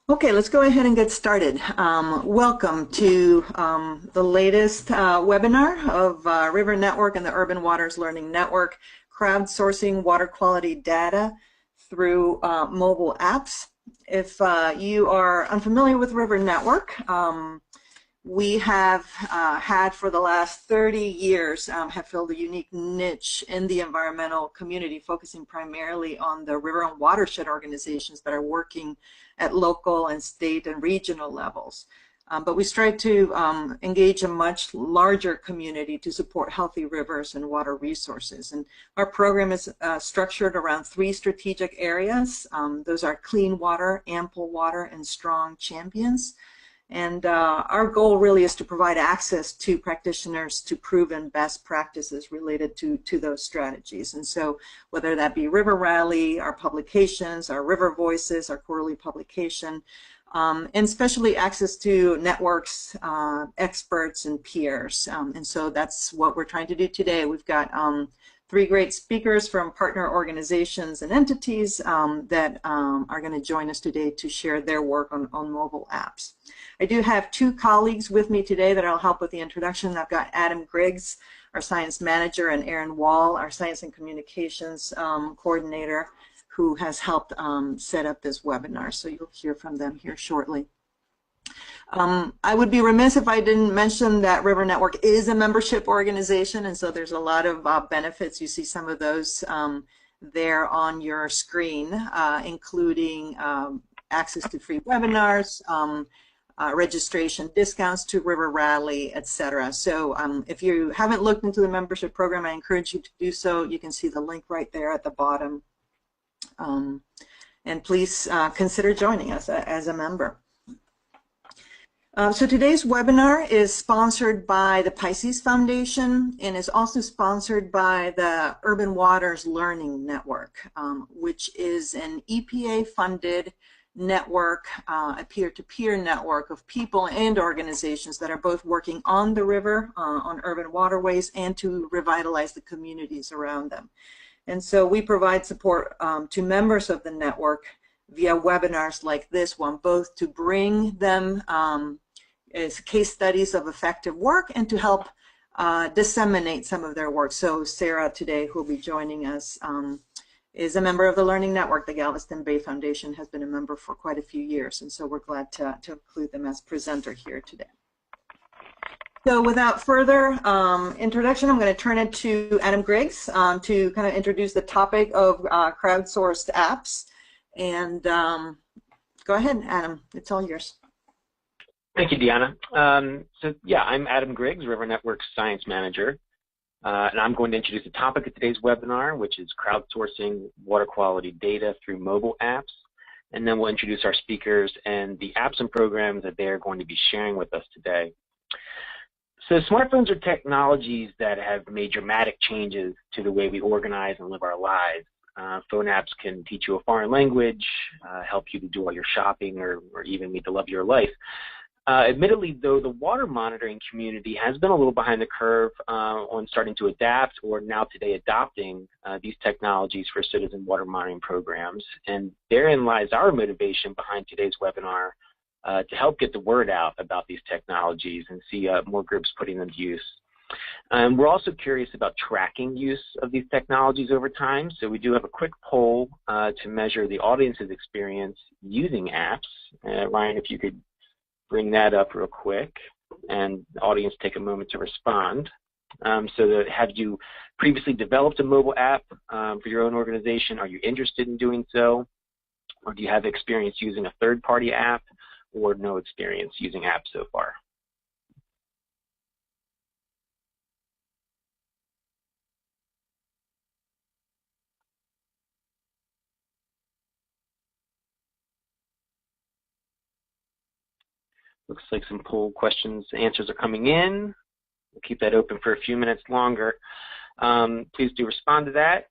Okay, let's go ahead and get started. Welcome to the latest webinar of River Network and the Urban Waters Learning Network, crowdsourcing water quality data through mobile apps. If you are unfamiliar with River Network, we have had for the last 30 years have filled a unique niche in the environmental community, focusing primarily on the river and watershed organizations that are working at local and state and regional levels. But we strive to engage a much larger community to support healthy rivers and water resources. And our program is structured around 3 strategic areas. Those are clean water, ample water, and strong champions. And our goal really is to provide access to practitioners to proven best practices related to those strategies. And so whether that be River Rally, our publications, our River Voices, our quarterly publication, and especially access to networks, experts, and peers. And so that's what we're trying to do today. We've got 3 great speakers from partner organizations and entities that are going to join us today to share their work on mobile apps. I do have 2 colleagues with me today that I'll help with the introduction. I've got Adam Griggs, our science manager, and Aaron Wall, our science and communications coordinator, who has helped set up this webinar. So you'll hear from them here shortly. I would be remiss if I didn't mention that River Network is a membership organization, and so there's a lot of benefits. You see some of those there on your screen, including access to free webinars, registration discounts to River Rally, etc. So if you haven't looked into the membership program, I encourage you to do so. You can see the link right there at the bottom. And please consider joining us as a member. So today's webinar is sponsored by the Pisces Foundation and is also sponsored by the Urban Waters Learning Network, which is an EPA-funded network, a peer-to-peer network of people and organizations that are both working on the river, on urban waterways, and to revitalize the communities around them. And so we provide support to members of the network via webinars like this one, both to bring them as case studies of effective work and to help disseminate some of their work. So Sarah today, who will be joining us, is a member of the Learning Network. The Galveston Bay Foundation has been a member for quite a few years, and so we're glad to include them as presenter here today. So without further introduction, I'm going to turn it to Adam Griggs to kind of introduce the topic of crowdsourced apps. And go ahead, Adam, it's all yours. Thank you, Deanna. So yeah, I'm Adam Griggs, River Network's Science Manager, and I'm going to introduce the topic of today's webinar, which is crowdsourcing water quality data through mobile apps. And then we'll introduce our speakers and the apps and programs that they're going to be sharing with us today. So smartphones are technologies that have made dramatic changes to the way we organize and live our lives. Phone apps can teach you a foreign language, help you to do all your shopping, or even meet the love of your life. Admittedly, though, the water monitoring community has been a little behind the curve on starting to adapt, or now today adopting these technologies for citizen water monitoring programs. And therein lies our motivation behind today's webinar to help get the word out about these technologies and see more groups putting them to use. We're also curious about tracking use of these technologies over time, so we do have a quick poll to measure the audience's experience using apps. Ryan, if you could bring that up real quick, and the audience take a moment to respond. Have you previously developed a mobile app for your own organization? Are you interested in doing so? Or do you have experience using a third-party app, or no experience using apps so far? Looks like some poll questions, answers are coming in. We'll keep that open for a few minutes longer. Please do respond to that.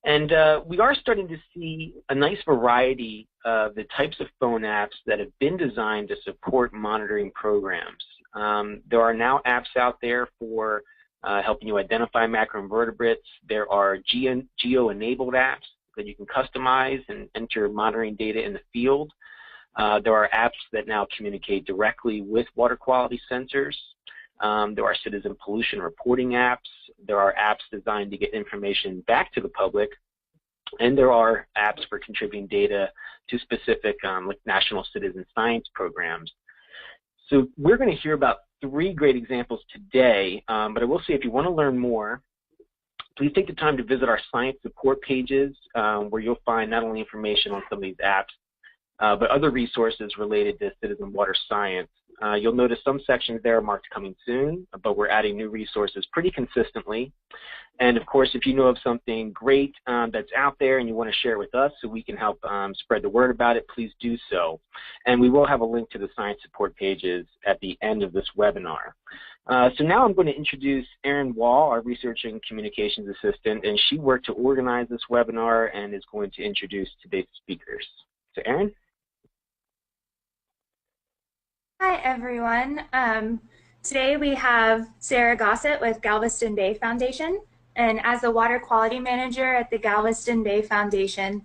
And we are starting to see a nice variety of the types of phone apps that have been designed to support monitoring programs. There are now apps out there for helping you identify macroinvertebrates. There are geo-enabled apps that you can customize and enter monitoring data in the field. There are apps that now communicate directly with water quality sensors. There are citizen pollution reporting apps. There are apps designed to get information back to the public. And there are apps for contributing data to specific like national citizen science programs. So we're going to hear about 3 great examples today, but I will say if you want to learn more, please take the time to visit our science support pages where you'll find not only information on some of these apps, but other resources related to citizen water science. You'll notice some sections there are marked coming soon, but we're adding new resources pretty consistently. And of course, if you know of something great that's out there and you want to share with us so we can help spread the word about it, please do so. And we will have a link to the science support pages at the end of this webinar. So now I'm going to introduce Erin Wall, our Research and Communications Assistant, and she worked to organize this webinar and is going to introduce today's speakers. So Erin? Hi, everyone. Today we have Sarah Gossett with Galveston Bay Foundation. And as the Water Quality Manager at the Galveston Bay Foundation,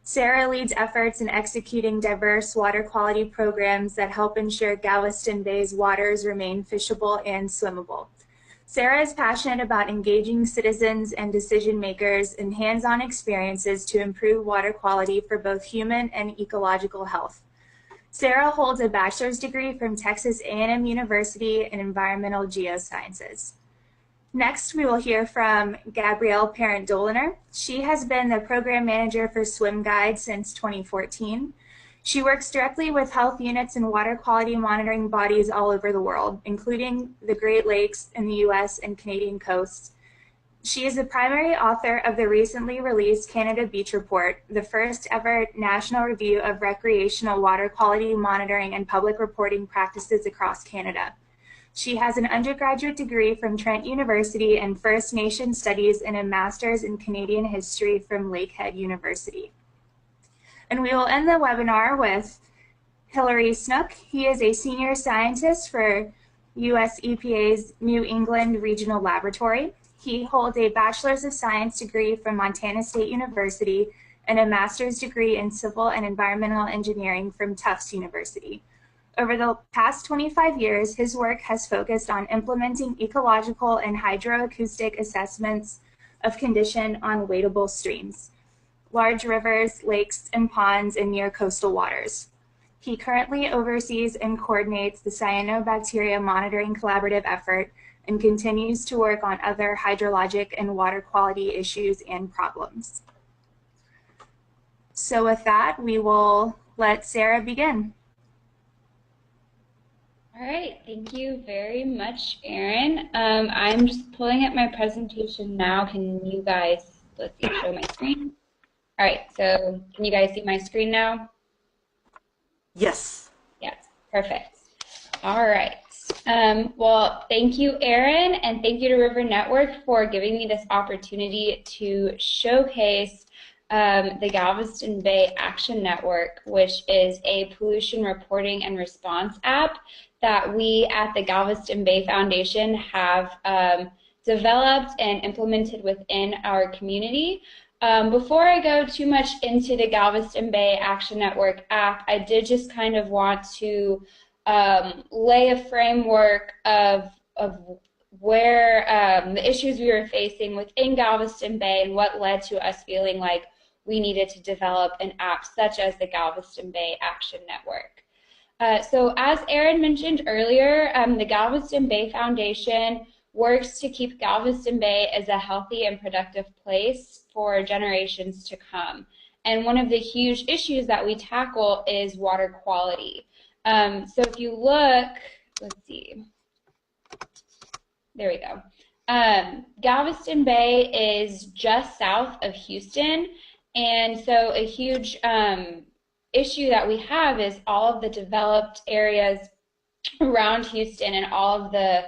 Sarah leads efforts in executing diverse water quality programs that help ensure Galveston Bay's waters remain fishable and swimmable. Sarah is passionate about engaging citizens and decision makers in hands-on experiences to improve water quality for both human and ecological health. Sarah holds a bachelor's degree from Texas A&M University in Environmental Geosciences. Next, we will hear from Gabrielle Parent-Doliner. She has been the program manager for Swim Guide since 2014. She works directly with health units and water quality monitoring bodies all over the world, including the Great Lakes in the US and Canadian coasts. She is the primary author of the recently released Canada Beach Report, the first ever national review of recreational water quality monitoring and public reporting practices across Canada. She has an undergraduate degree from Trent University and First Nation Studies and a master's in Canadian History from Lakehead University. And we will end the webinar with Hilary Snook. He is a senior scientist for US EPA's New England Regional Laboratory. He holds a Bachelor's of Science degree from Montana State University and a master's degree in Civil and Environmental Engineering from Tufts University. Over the past 25 years, his work has focused on implementing ecological and hydroacoustic assessments of condition on wadable streams, large rivers, lakes, and ponds, and near coastal waters. He currently oversees and coordinates the Cyanobacteria Monitoring Collaborative effort and continues to work on other hydrologic and water quality issues and problems. So with that, we will let Sarah begin. All right, thank you very much, Erin. I'm just pulling up my presentation now. Can you guys, let's see, show my screen? All right, so can you guys see my screen now? Yes. Yes, perfect. All right. Well, thank you, Erin, and thank you to River Network for giving me this opportunity to showcase the Galveston Bay Action Network, which is a pollution reporting and response app that we at the Galveston Bay Foundation have developed and implemented within our community. Before I go too much into the Galveston Bay Action Network app, I did just kind of want to lay a framework of where the issues we were facing within Galveston Bay and what led to us feeling like we needed to develop an app such as the Galveston Bay Action Network. So as Erin mentioned earlier, the Galveston Bay Foundation works to keep Galveston Bay as a healthy and productive place for generations to come. And one of the huge issues that we tackle is water quality. So if you look, let's see, there we go. Galveston Bay is just south of Houston, and so a huge issue that we have is all of the developed areas around Houston and all of the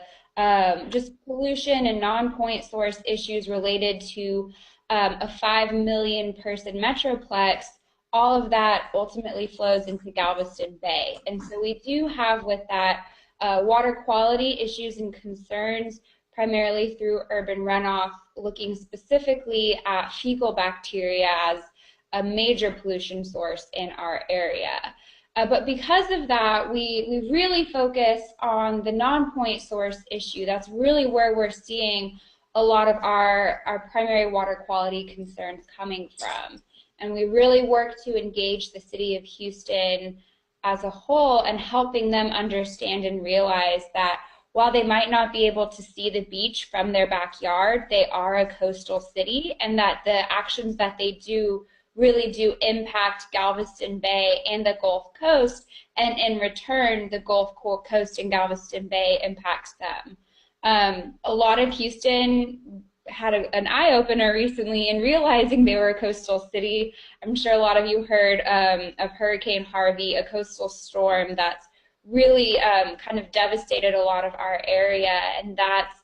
just pollution and non-point source issues related to a 5 million person metroplex. All of that ultimately flows into Galveston Bay. And so we do have with that water quality issues and concerns primarily through urban runoff, looking specifically at fecal bacteria as a major pollution source in our area. But because of that, we really focus on the non-point source issue. That's really where we're seeing a lot of our primary water quality concerns coming from. And we really work to engage the city of Houston as a whole and helping them understand and realize that while they might not be able to see the beach from their backyard, they are a coastal city, and that the actions that they do really do impact Galveston Bay and the Gulf Coast, and in return, the Gulf Coast and Galveston Bay impacts them. A lot of Houston had an eye-opener recently in realizing they were a coastal city. I'm sure a lot of you heard of Hurricane Harvey, a coastal storm that's really kind of devastated a lot of our area, and that's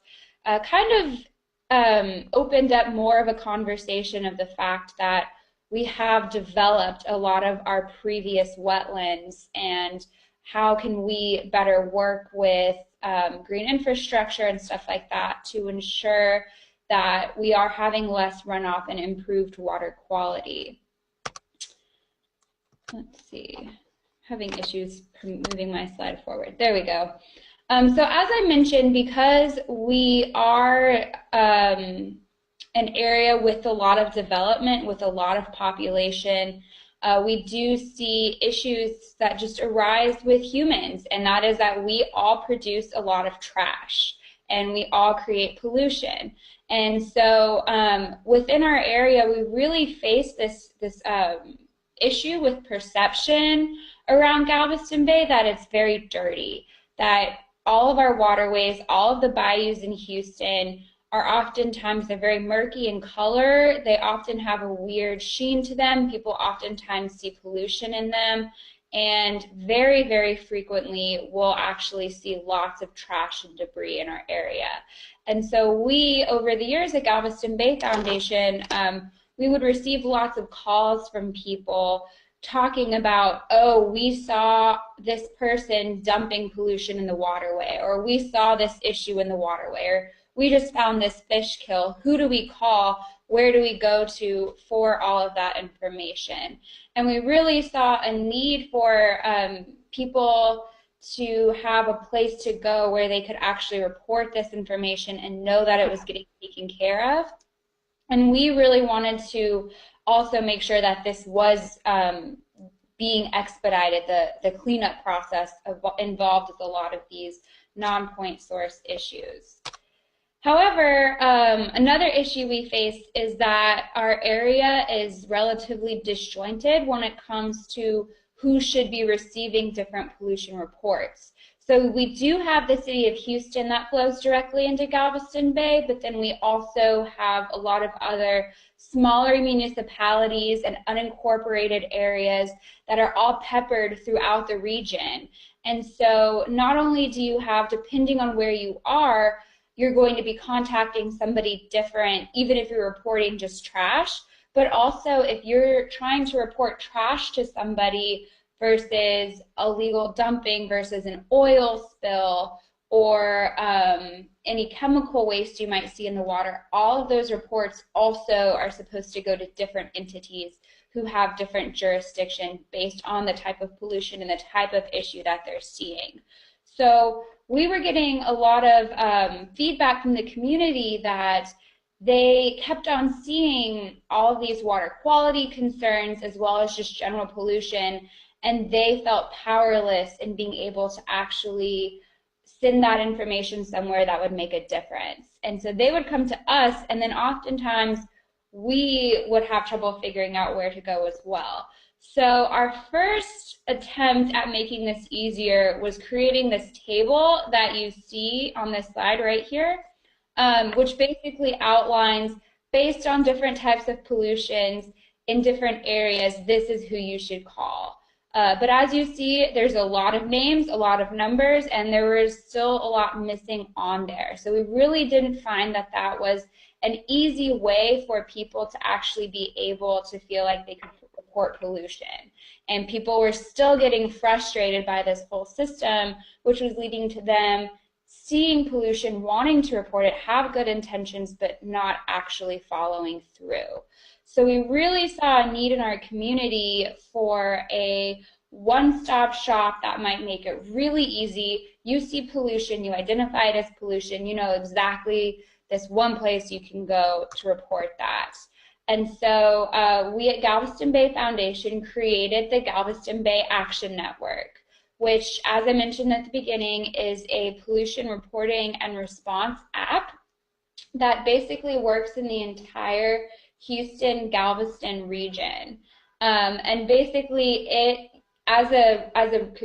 kind of opened up more of a conversation of the fact that we have developed a lot of our previous wetlands, and how can we better work with green infrastructure and stuff like that to ensure that we are having less runoff and improved water quality. Let's see, having issues moving my slide forward. There we go. So as I mentioned, because we are an area with a lot of development, with a lot of population, we do see issues that just arise with humans, and that is that we all produce a lot of trash and we all create pollution. And so within our area, we really face this issue with perception around Galveston Bay that it's very dirty, that all of our waterways, all of the bayous in Houston are oftentimes, they're very murky in color. They often have a weird sheen to them. People oftentimes see pollution in them, and very, very frequently we'll actually see lots of trash and debris in our area. And so we, over the years at Galveston Bay Foundation, we would receive lots of calls from people talking about, oh, we saw this person dumping pollution in the waterway, or we saw this issue in the waterway, or we just found this fish kill. Who do we call? Where do we go to for all of that information? And we really saw a need for people to have a place to go where they could actually report this information and know that it was getting taken care of. And we really wanted to also make sure that this was being expedited. The cleanup process involved with a lot of these non-point source issues. However, another issue we face is that our area is relatively disjointed when it comes to who should be receiving different pollution reports. So we do have the city of Houston that flows directly into Galveston Bay, but then we also have a lot of other smaller municipalities and unincorporated areas that are all peppered throughout the region. And so not only do you have, depending on where you are, you're going to be contacting somebody different, even if you're reporting just trash, but also if you're trying to report trash to somebody versus illegal dumping versus an oil spill or any chemical waste you might see in the water, all of those reports also are supposed to go to different entities who have different jurisdiction based on the type of pollution and the type of issue that they're seeing. So we were getting a lot of feedback from the community that they kept on seeing all of these water quality concerns as well as just general pollution, and they felt powerless in being able to actually send that information somewhere that would make a difference. And so they would come to us, and then oftentimes we would have trouble figuring out where to go as well. So our first attempt at making this easier was creating this table that you see on this slide right here, which basically outlines, based on different types of pollutions in different areas, this is who you should call. But as you see, there's a lot of names, a lot of numbers, and there was still a lot missing on there. So we really didn't find that that was an easy way for people to actually be able to feel like they could report pollution. And people were still getting frustrated by this whole system, which was leading to them seeing pollution, wanting to report it, have good intentions, but not actually following through. So we really saw a need in our community for a one-stop shop that might make it really easy. You see pollution, you identify it as pollution, you know exactly this one place you can go to report that. And so we at Galveston Bay Foundation created the Galveston Bay Action Network, which, as I mentioned at the beginning, is a pollution reporting and response app that basically works in the entire Houston-Galveston region. And basically it, as a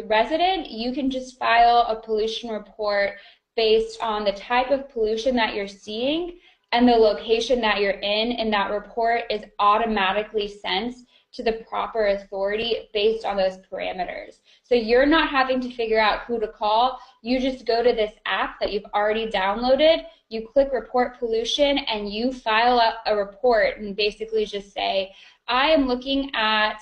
resident, you can just file a pollution report based on the type of pollution that you're seeing and the location that you're in, and that report is automatically sent to the proper authority based on those parameters. So you're not having to figure out who to call. You just go to this app that you've already downloaded, you click report pollution, and you file up a report and basically just say, I am looking at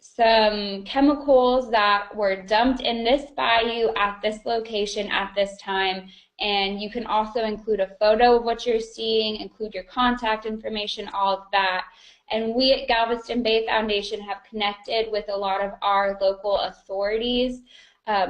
some chemicals that were dumped in this bayou at this location at this time. And you can also include a photo of what you're seeing, include your contact information, all of that. And we at Galveston Bay Foundation have connected with a lot of our local authorities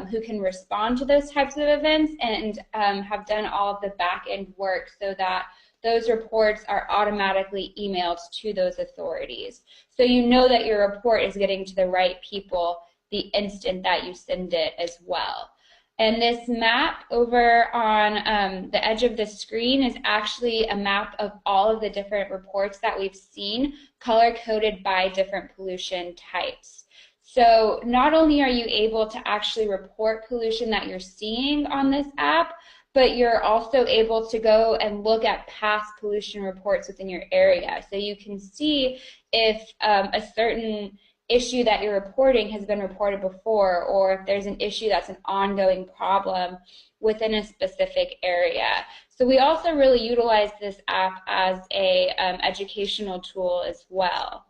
who can respond to those types of events, and have done all of the back end work so that those reports are automatically emailed to those authorities. So you know that your report is getting to the right people the instant that you send it as well. And this map over on the edge of the screen is actually a map of all of the different reports that we've seen, color-coded by different pollution types. So not only are you able to actually report pollution that you're seeing on this app, but you're also able to go and look at past pollution reports within your area. So you can see if a certain issue that you're reporting has been reported before, or if there's an issue that's an ongoing problem within a specific area. So we also really utilize this app as a educational tool as well.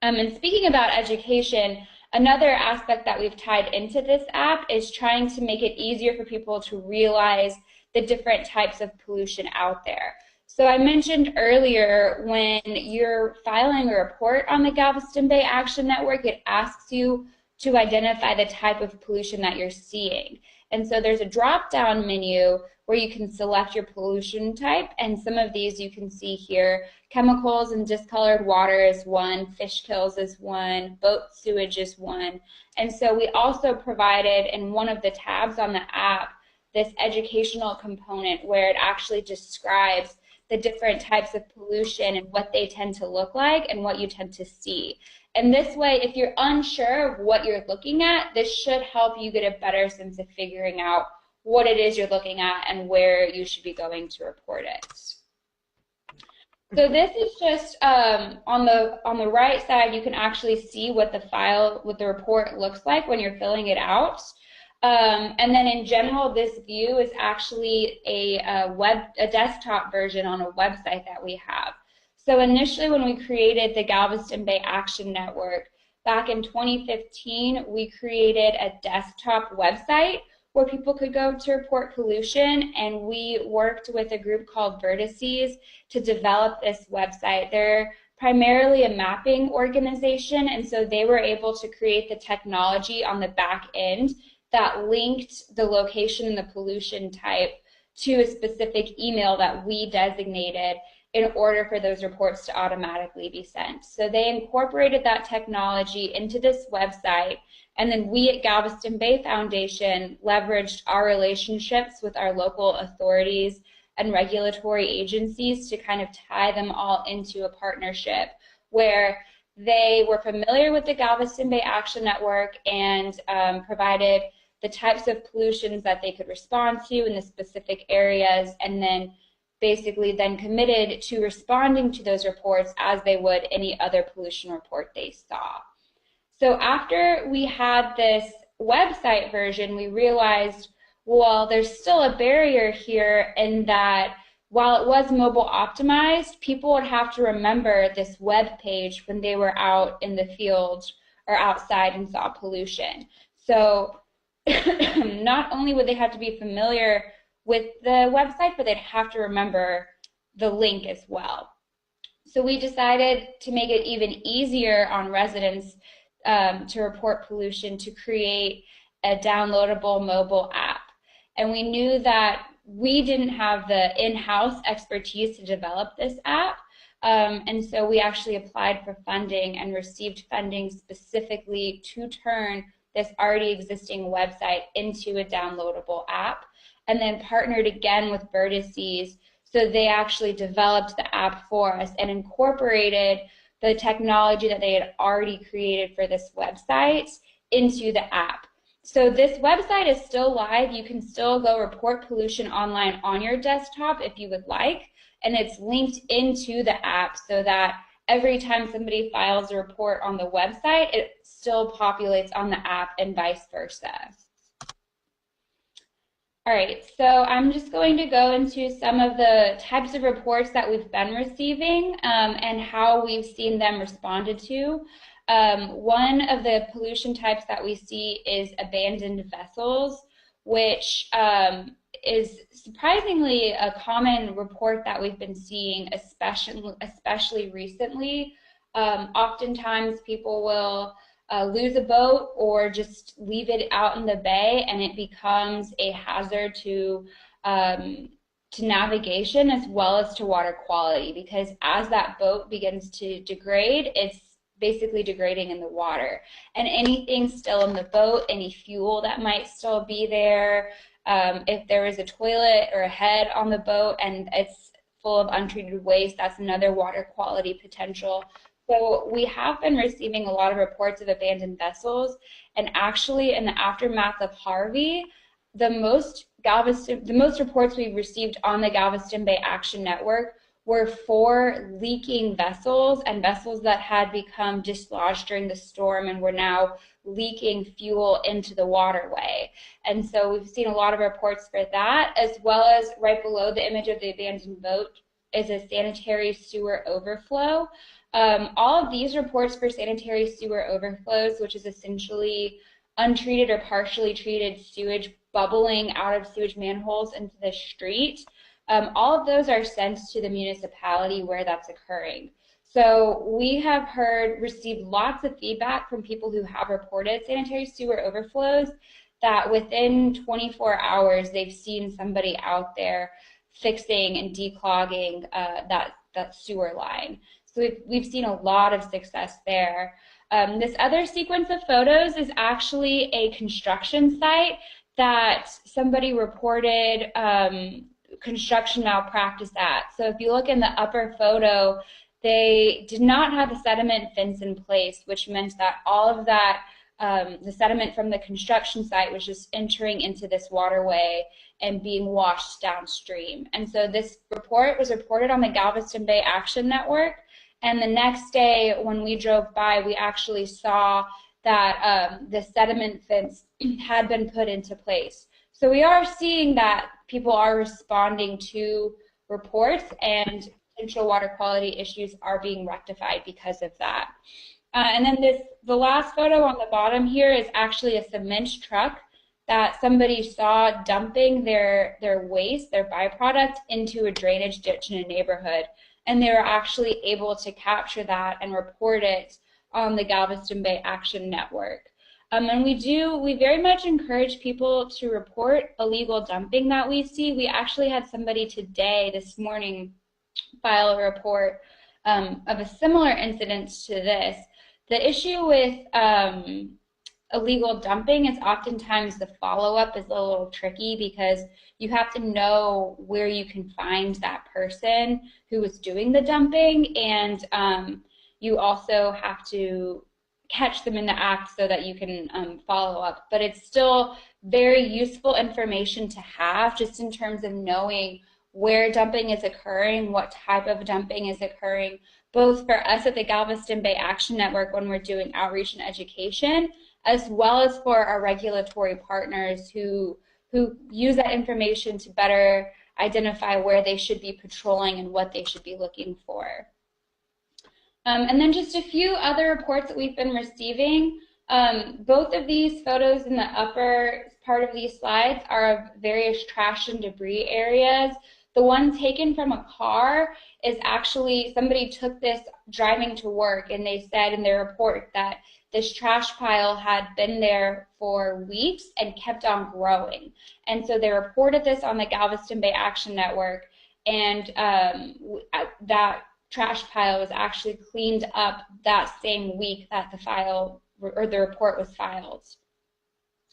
And speaking about education, another aspect that we've tied into this app is trying to make it easier for people to realize the different types of pollution out there. So I mentioned earlier, when you're filing a report on the Galveston Bay Action Network, it asks you to identify the type of pollution that you're seeing. And so there's a drop-down menu where you can select your pollution type, and some of these you can see here. Chemicals and discolored water is one, fish kills is one, boat sewage is one. And so we also provided in one of the tabs on the app this educational component where it actually describes the different types of pollution and what they tend to look like and what you tend to see. And this way, if you're unsure of what you're looking at, this should help you get a better sense of figuring out what it is you're looking at and where you should be going to report it. So this is just on the right side, you can actually see what the report looks like when you're filling it out. And then in general, this view is actually a desktop version on a website that we have. So initially, when we created the Galveston Bay Action Network back in 2015, we created a desktop website where people could go to report pollution, and we worked with a group called Vertices to develop this website. They're primarily a mapping organization, and so they were able to create the technology on the back end that linked the location and the pollution type to a specific email that we designated in order for those reports to automatically be sent. So they incorporated that technology into this website, and then we at Galveston Bay Foundation leveraged our relationships with our local authorities and regulatory agencies to kind of tie them all into a partnership where they were familiar with the Galveston Bay Action Network and provided the types of pollutions that they could respond to in the specific areas, and then basically then committed to responding to those reports as they would any other pollution report they saw. So after we had this website version, we realized, well, there's still a barrier here in that while it was mobile optimized, people would have to remember this web page when they were out in the field or outside and saw pollution. So not only would they have to be familiar with the website, but they'd have to remember the link as well. So we decided to make it even easier on residents to report pollution to create a downloadable mobile app. And we knew that we didn't have the in-house expertise to develop this app. And so we actually applied for funding and received funding specifically to turn this already existing website into a downloadable app, and then partnered again with Vertices. So they actually developed the app for us and incorporated the technology that they had already created for this website into the app. So this website is still live. You can still go report pollution online on your desktop if you would like, and it's linked into the app so that every time somebody files a report on the website, it still populates on the app and vice versa. All right, so I'm just going to go into some of the types of reports that we've been receiving and how we've seen them responded to. One of the pollution types that we see is abandoned vessels, which is surprisingly a common report that we've been seeing, especially recently. Oftentimes people will lose a boat or just leave it out in the bay, and it becomes a hazard to navigation as well as to water quality, because as that boat begins to degrade, it's basically degrading in the water. And anything still in the boat, any fuel that might still be there, if there is a toilet or a head on the boat and it's full of untreated waste, that's another water quality potential. So we have been receiving a lot of reports of abandoned vessels, and actually in the aftermath of Harvey, the most reports we've received on the Galveston Bay Action Network were for leaking vessels and vessels that had become dislodged during the storm and were now leaking fuel into the waterway. And so we've seen a lot of reports for that, as well as right below the image of the abandoned boat is a sanitary sewer overflow. All of these reports for sanitary sewer overflows, which is essentially untreated or partially treated sewage bubbling out of sewage manholes into the street, all of those are sent to the municipality where that's occurring. So we have received lots of feedback from people who have reported sanitary sewer overflows that within 24 hours they've seen somebody out there fixing and declogging that sewer line. So we've seen a lot of success there. This other sequence of photos is actually a construction site that somebody reported construction malpractice at. So if you look in the upper photo, they did not have a sediment fence in place, which meant that all of that, the sediment from the construction site was just entering into this waterway and being washed downstream. And so this report was reported on the Galveston Bay Action Network. And the next day when we drove by, we actually saw that the sediment fence had been put into place. So we are seeing that people are responding to reports and potential water quality issues are being rectified because of that. And then the last photo on the bottom here is actually a cement truck that somebody saw dumping their waste, their byproduct, into a drainage ditch in a neighborhood. And they were actually able to capture that and report it on the Galveston Bay Action Network. And we very much encourage people to report illegal dumping that we see. We actually had somebody this morning, file a report of a similar incident to this. The issue with illegal dumping is oftentimes the follow-up is a little tricky because you have to know where you can find that person who was doing the dumping, and you also have to catch them in the act so that you can follow up. But it's still very useful information to have just in terms of knowing where dumping is occurring, what type of dumping is occurring, both for us at the Galveston Bay Action Network when we're doing outreach and education, as well as for our regulatory partners who use that information to better identify where they should be patrolling and what they should be looking for. And then just a few other reports that we've been receiving. Both of these photos in the upper part of these slides are of various trash and debris areas. The one taken from a car is actually, somebody took this driving to work, and they said in their report that this trash pile had been there for weeks and kept on growing. And so they reported this on the Galveston Bay Action Network, and that trash pile was actually cleaned up that same week that the file or the report was filed.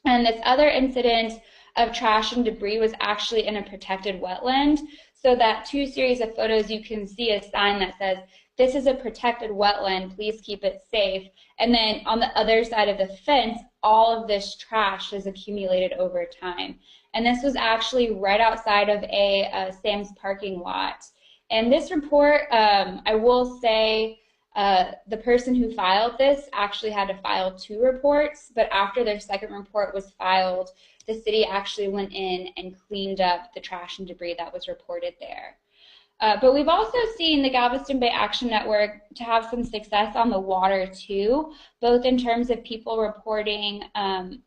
And this other incident of trash and debris was actually in a protected wetland. So that 2 series of photos, you can see a sign that says, "This is a protected wetland, please keep it safe." And then on the other side of the fence, all of this trash has accumulated over time. And this was actually right outside of a Sam's parking lot. And this report, I will say, the person who filed this actually had to file 2 reports, but after their second report was filed, the city actually went in and cleaned up the trash and debris that was reported there. But we've also seen the Galveston Bay Action Network to have some success on the water too, both in terms of people reporting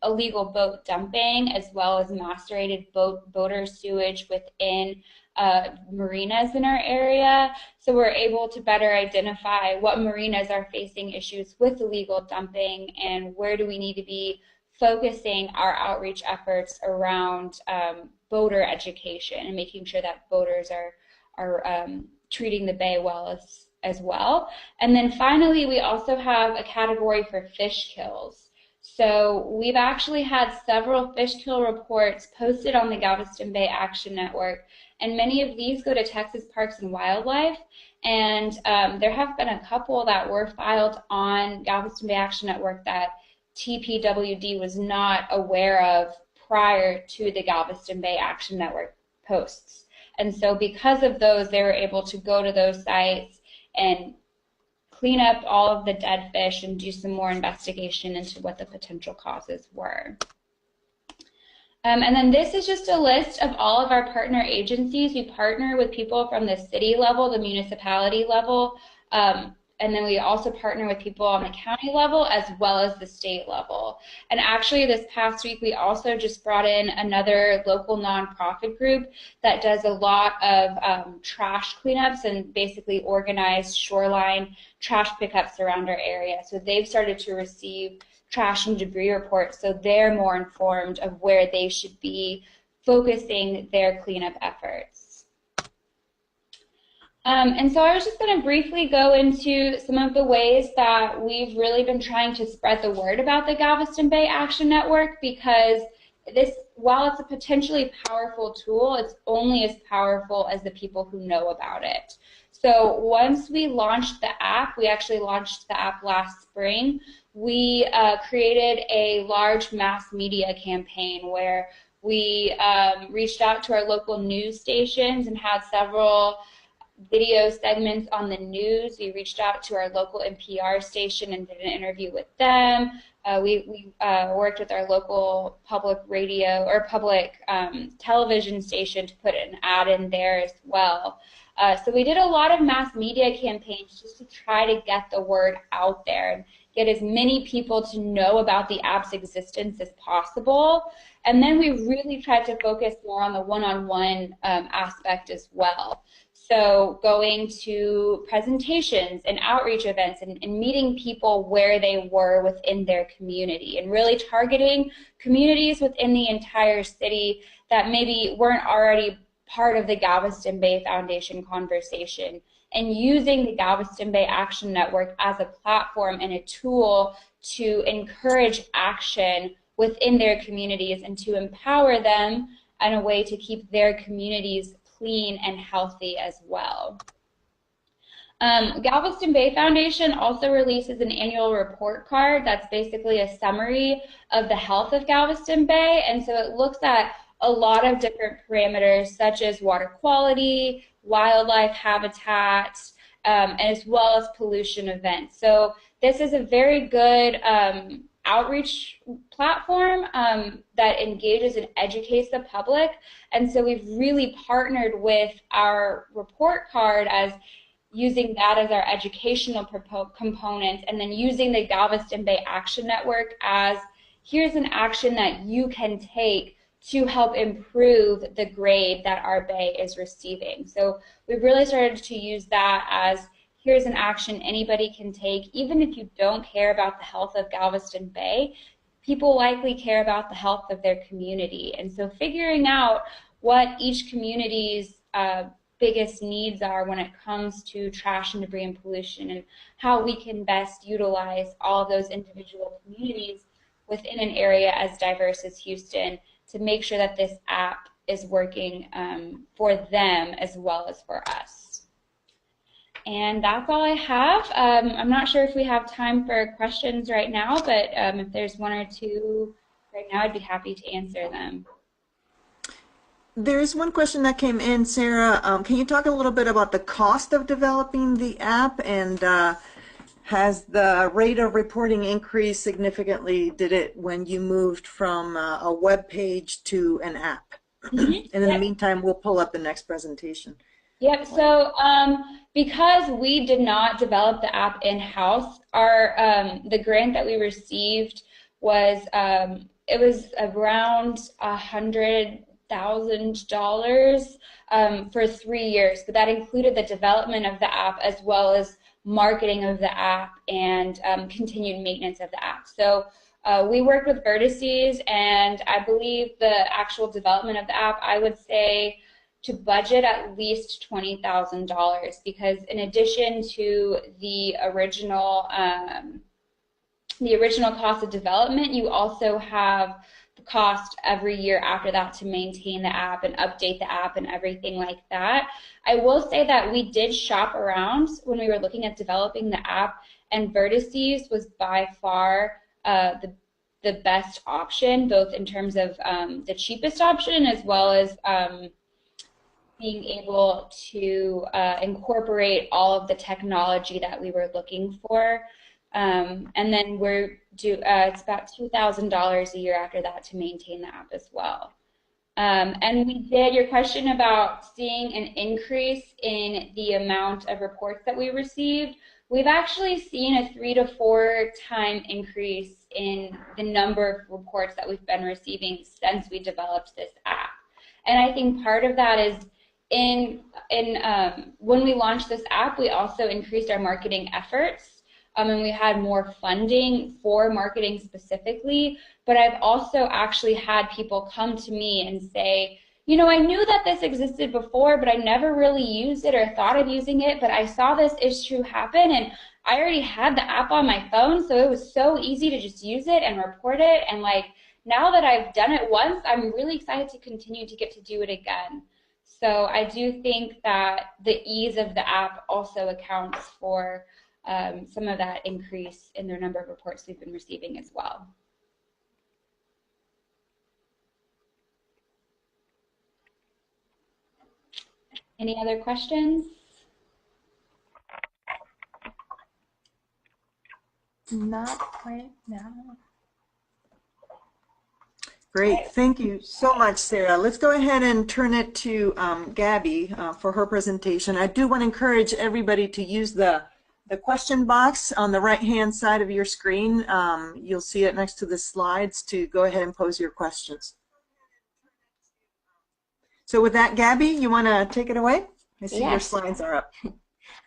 illegal boat dumping as well as macerated boater sewage within marinas in our area. So we're able to better identify what marinas are facing issues with illegal dumping and where do we need to be focusing our outreach efforts around boater education and making sure that boaters are treating the bay well as well. And then finally, we also have a category for fish kills. So we've actually had several fish kill reports posted on the Galveston Bay Action Network, and many of these go to Texas Parks and Wildlife. And there have been a couple that were filed on Galveston Bay Action Network that TPWD was not aware of prior to the Galveston Bay Action Network posts. And so because of those, they were able to go to those sites and clean up all of the dead fish and do some more investigation into what the potential causes were. And then this is just a list of all of our partner agencies. We partner with people from the city level, the municipality level, and then we also partner with people on the county level as well as the state level. And actually this past week, we also just brought in another local nonprofit group that does a lot of trash cleanups and basically organized shoreline trash pickups around our area. So they've started to receive trash and debris reports, so they're more informed of where they should be focusing their cleanup efforts. And so I was just going to briefly go into some of the ways that we've really been trying to spread the word about the Galveston Bay Action Network, because this, while it's a potentially powerful tool, it's only as powerful as the people who know about it. So once we launched the app, we actually launched the app last spring, we created a large mass media campaign where we reached out to our local news stations and had several video segments on the news. We reached out to our local NPR station and did an interview with them. We worked with our local public radio or public television station to put an ad in there as well. So we did a lot of mass media campaigns just to try to get the word out there and get as many people to know about the app's existence as possible. And then we really tried to focus more on the one-on-one aspect as well. So going to presentations and outreach events and meeting people where they were within their community and really targeting communities within the entire city that maybe weren't already part of the Galveston Bay Foundation conversation, and using the Galveston Bay Action Network as a platform and a tool to encourage action within their communities and to empower them in a way to keep their communities clean and healthy as well. Galveston Bay Foundation also releases an annual report card that's basically a summary of the health of Galveston Bay, and so it looks at a lot of different parameters such as water quality, wildlife habitat, as well as pollution events. So this is a very good outreach platform that engages and educates the public, and so we've really partnered with our report card as using that as our educational component, and then using the Galveston Bay Action Network as here's an action that you can take to help improve the grade that our bay is receiving. So we've really started to use that as here's an action anybody can take. Even if you don't care about the health of Galveston Bay, people likely care about the health of their community. And so figuring out what each community's biggest needs are when it comes to trash and debris and pollution, and how we can best utilize all of those individual communities within an area as diverse as Houston to make sure that this app is working for them as well as for us. And that's all I have. I'm not sure if we have time for questions right now, but if there's one or two right now, I'd be happy to answer them. There's one question that came in, Sarah. Can you talk a little bit about the cost of developing the app, and has the rate of reporting increased significantly? Did it when you moved from a web page to an app? And in the meantime, we'll pull up the next presentation. Yep. So because we did not develop the app in-house, the grant that we received was it was around $100,000 for 3 years, but that included the development of the app as well as marketing of the app and continued maintenance of the app. So we worked with Vertices, and I believe the actual development of the app, I would say to budget at least $20,000, because in addition to the original cost of development, you also have the cost every year after that to maintain the app and update the app and everything like that. I will say that we did shop around when we were looking at developing the app, and Vertices was by far the best option, both in terms of the cheapest option as well as being able to incorporate all of the technology that we were looking for. And then it's about $2,000 a year after that to maintain the app as well. And we did, your question about seeing an increase in the amount of reports that we received, we've actually seen a 3 to 4 time increase in the number of reports that we've been receiving since we developed this app. And I think part of that is when we launched this app, we also increased our marketing efforts, and we had more funding for marketing specifically. But I've also actually had people come to me and say, you know, I knew that this existed before, but I never really used it or thought of using it, but I saw this issue happen, and I already had the app on my phone, so it was so easy to just use it and report it. And like, now that I've done it once, I'm really excited to continue to get to do it again. So I do think that the ease of the app also accounts for some of that increase in the number of reports we've been receiving as well. Any other questions? Not quite now. Great, thank you so much, Sarah. Let's go ahead and turn it to Gabby for her presentation. I do want to encourage everybody to use the question box on the right-hand side of your screen. You'll see it next to the slides to go ahead and pose your questions. So with that, Gabby, you want to take it away? I see your slides are up.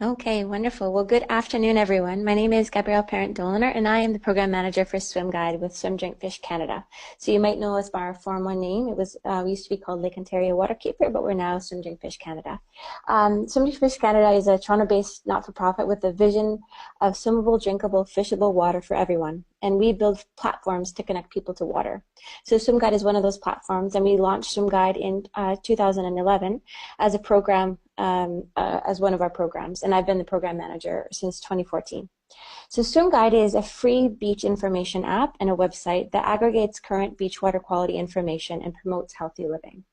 Okay, wonderful. Well, good afternoon, everyone. My name is Gabrielle Parent-Doliner, and I am the Program Manager for Swim Guide with Swim Drink Fish Canada. So you might know us by our Form 1 name. It was we used to be called Lake Ontario Waterkeeper, but we're now Swim Drink Fish Canada. Swim Drink Fish Canada is a Toronto-based not-for-profit with a vision of swimmable, drinkable, fishable water for everyone. And we build platforms to connect people to water. So Swim Guide is one of those platforms, and we launched Swim Guide in 2011 as a program, as one of our programs, and I've been the program manager since 2014. So Swim Guide is a free beach information app and a website that aggregates current beach water quality information and promotes healthy living.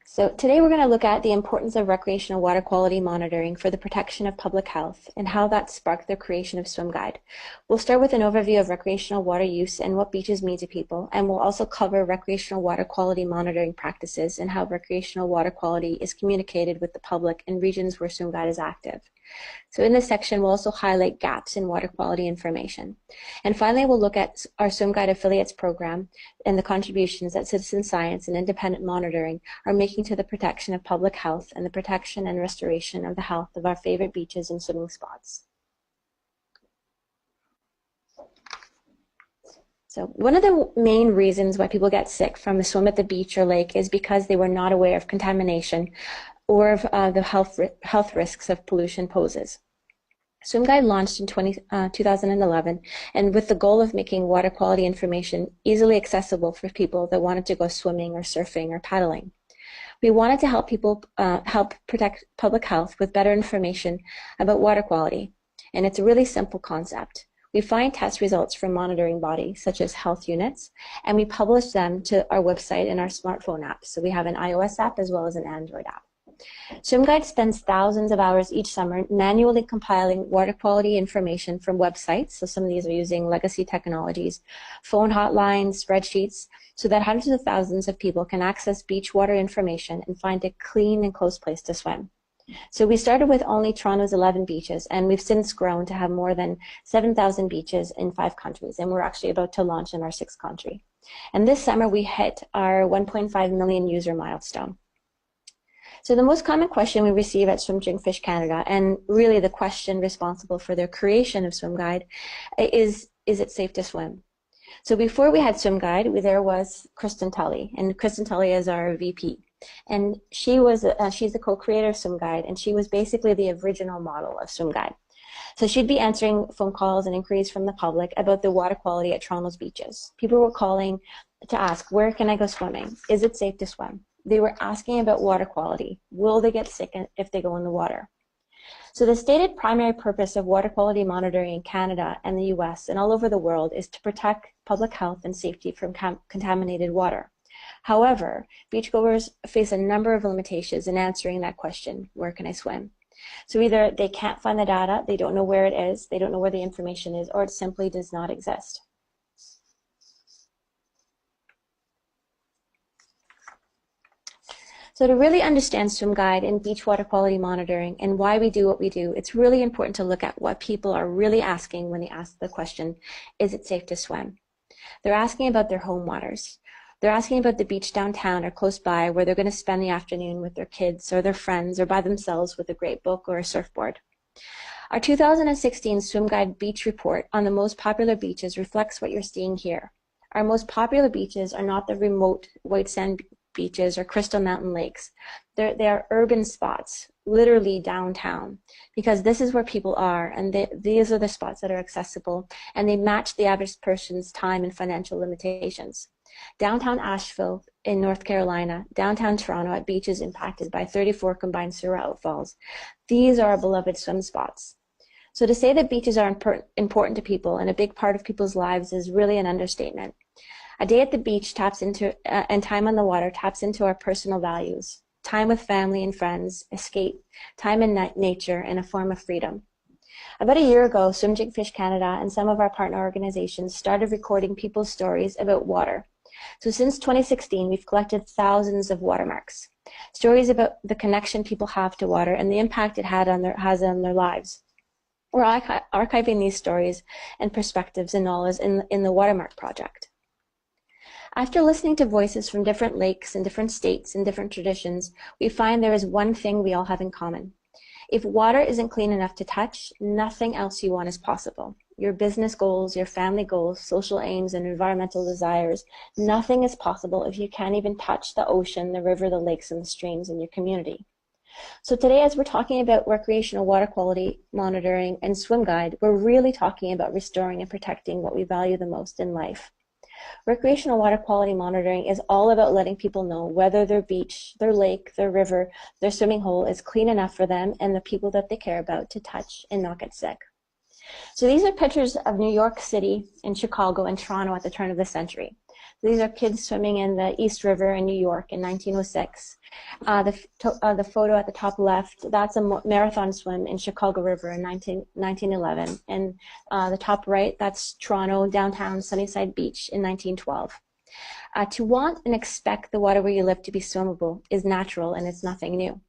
So today we're going to look at the importance of recreational water quality monitoring for the protection of public health and how that sparked the creation of Swim Guide. We'll start with an overview of recreational water use and what beaches mean to people, and we'll also cover recreational water quality monitoring practices and how recreational water quality is communicated with the public in regions where Swim Guide is active. So in this section, we'll also highlight gaps in water quality information. And finally, we'll look at our Swim Guide Affiliates program and the contributions that citizen science and independent monitoring are making to the protection of public health and the protection and restoration of the health of our favorite beaches and swimming spots. So one of the main reasons why people get sick from a swim at the beach or lake is because they were not aware of contamination or of the health risks of pollution poses. Swim Guide launched in 2011, and with the goal of making water quality information easily accessible for people that wanted to go swimming or surfing or paddling. We wanted to help people help protect public health with better information about water quality, and it's a really simple concept. We find test results from monitoring bodies, such as health units, and we publish them to our website and our smartphone app. So we have an iOS app as well as an Android app. Swim Guide spends thousands of hours each summer manually compiling water quality information from websites. So some of these are using legacy technologies, phone hotlines, spreadsheets, so that hundreds of thousands of people can access beach water information and find a clean and close place to swim. So we started with only Toronto's 11 beaches, and we've since grown to have more than 7,000 beaches in 5 countries, and we're actually about to launch in our 6th country. And this summer we hit our 1.5 million user milestone. So the most common question we receive at Swim Drink Fish Canada, and really the question responsible for their creation of Swim Guide, is it safe to swim? So before we had Swim Guide, there was Kristen Tully, and Kristen Tully is our VP. And she's the co-creator of Swim Guide, and she was basically the original model of Swim Guide. So she'd be answering phone calls and inquiries from the public about the water quality at Toronto's beaches. People were calling to ask, where can I go swimming? Is it safe to swim? They were asking about water quality. Will they get sick if they go in the water? So the stated primary purpose of water quality monitoring in Canada and the US and all over the world is to protect public health and safety from contaminated water. However, beachgoers face a number of limitations in answering that question, where can I swim? So either they can't find the data, they don't know where it is, they don't know where the information is, or it simply does not exist. So to really understand Swim Guide and beach water quality monitoring and why we do what we do, it's really important to look at what people are really asking when they ask the question, is it safe to swim? They're asking about their home waters. They're asking about the beach downtown or close by where they're going to spend the afternoon with their kids or their friends or by themselves with a great book or a surfboard. Our 2016 Swim Guide Beach Report on the most popular beaches reflects what you're seeing here. Our most popular beaches are not the remote white sand beaches or crystal mountain lakes. They are urban spots, literally downtown, because this is where people are, and these are the spots that are accessible, and they match the average person's time and financial limitations. Downtown Asheville in North Carolina, downtown Toronto at beaches impacted by 34 combined sewer outfalls. These are our beloved swim spots. So to say that beaches are important to people and a big part of people's lives is really an understatement. A day at the beach taps into, and time on the water taps into our personal values. Time with family and friends, escape, time in nature, and a form of freedom. About a year ago, Swim Drink Fish Canada and some of our partner organizations started recording people's stories about water. So since 2016, we've collected thousands of watermarks, stories about the connection people have to water and the impact it has on their lives. We're archiving these stories and perspectives and knowledge in the Watermark Project. After listening to voices from different lakes and different states and different traditions, we find there is one thing we all have in common. If water isn't clean enough to touch, nothing else you want is possible. Your business goals, your family goals, social aims, and environmental desires, nothing is possible if you can't even touch the ocean, the river, the lakes, and the streams in your community. So today, as we're talking about recreational water quality monitoring and Swim Guide, we're really talking about restoring and protecting what we value the most in life. Recreational water quality monitoring is all about letting people know whether their beach, their lake, their river, their swimming hole is clean enough for them and the people that they care about to touch and not get sick. So these are pictures of New York City and Chicago and Toronto at the turn of the century. These are kids swimming in the East River in New York in 1906. The photo at the top left, that's a marathon swim in Chicago River in 1911. And the top right, that's Toronto downtown Sunnyside Beach in 1912. To want and expect the water where you live to be swimmable is natural and it's nothing new.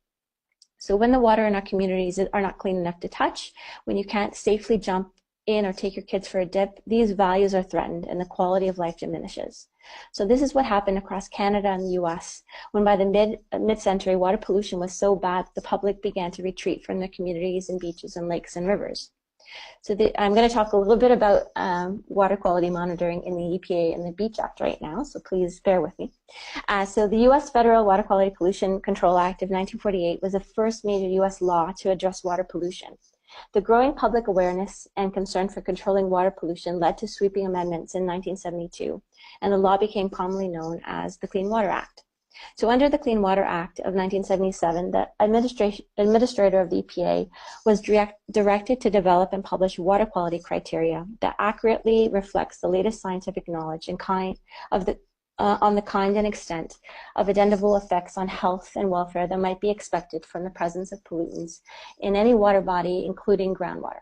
So when the water in our communities are not clean enough to touch, when you can't safely jump in or take your kids for a dip, these values are threatened and the quality of life diminishes. So this is what happened across Canada and the US, when by the mid-century, water pollution was so bad the public began to retreat from their communities and beaches and lakes and rivers. So I'm going to talk a little bit about water quality monitoring in the EPA and the Beach Act right now, so please bear with me. So the U.S. Federal Water Quality Pollution Control Act of 1948 was the first major U.S. law to address water pollution. The growing public awareness and concern for controlling water pollution led to sweeping amendments in 1972, and the law became commonly known as the Clean Water Act. So under the Clean Water Act of 1977, the administrator of the EPA was directed to develop and publish water quality criteria that accurately reflects the latest scientific knowledge and on the kind and extent of identifiable effects on health and welfare that might be expected from the presence of pollutants in any water body, including groundwater.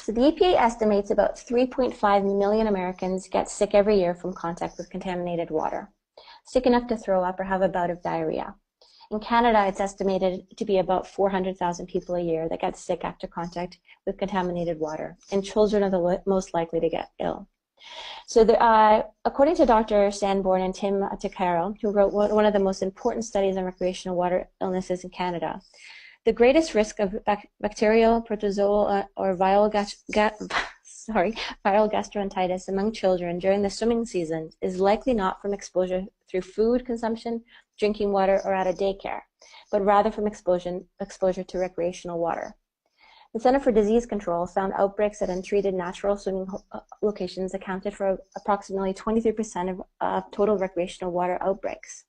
So the EPA estimates about 3.5 million Americans get sick every year from contact with contaminated water, sick enough to throw up or have a bout of diarrhea. In Canada, it's estimated to be about 400,000 people a year that get sick after contact with contaminated water, and children are the most likely to get ill. So according to Dr. Sanborn and Tim Takaro, who wrote one of the most important studies on recreational water illnesses in Canada, the greatest risk of bacterial, protozoal, or viral gastroenteritis among children during the swimming season is likely not from exposure through food consumption, drinking water, or at a daycare, but rather from exposure to recreational water. The Center for Disease Control found outbreaks at untreated natural swimming locations accounted for approximately 23% of total recreational water outbreaks.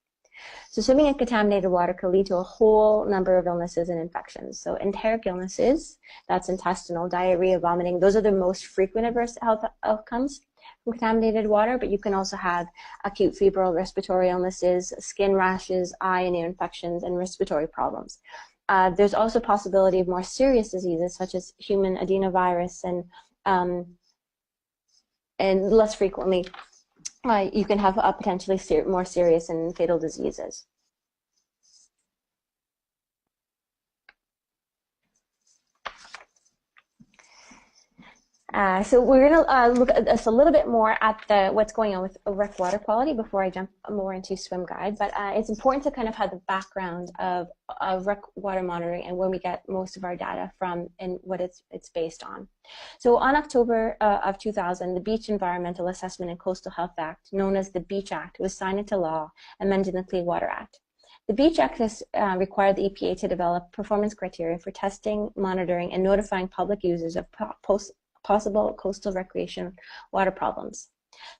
So swimming in contaminated water could lead to a whole number of illnesses and infections. So enteric illnesses, that's intestinal, diarrhea, vomiting, those are the most frequent adverse health outcomes from contaminated water, but you can also have acute febrile respiratory illnesses, skin rashes, eye and ear infections, and respiratory problems. There's also possibility of more serious diseases such as human adenovirus and less frequently you can have potentially more serious and fatal diseases. So we're going to look at this a little bit more at what's going on with rec water quality before I jump more into Swim Guide. But it's important to kind of have the background of rec water monitoring and where we get most of our data from and what it's based on. So on October of 2000, the Beach Environmental Assessment and Coastal Health Act, known as the Beach Act, was signed into law, amending the Clean Water Act. The Beach Act has required the EPA to develop performance criteria for testing, monitoring, and notifying public users of possible coastal recreation water problems.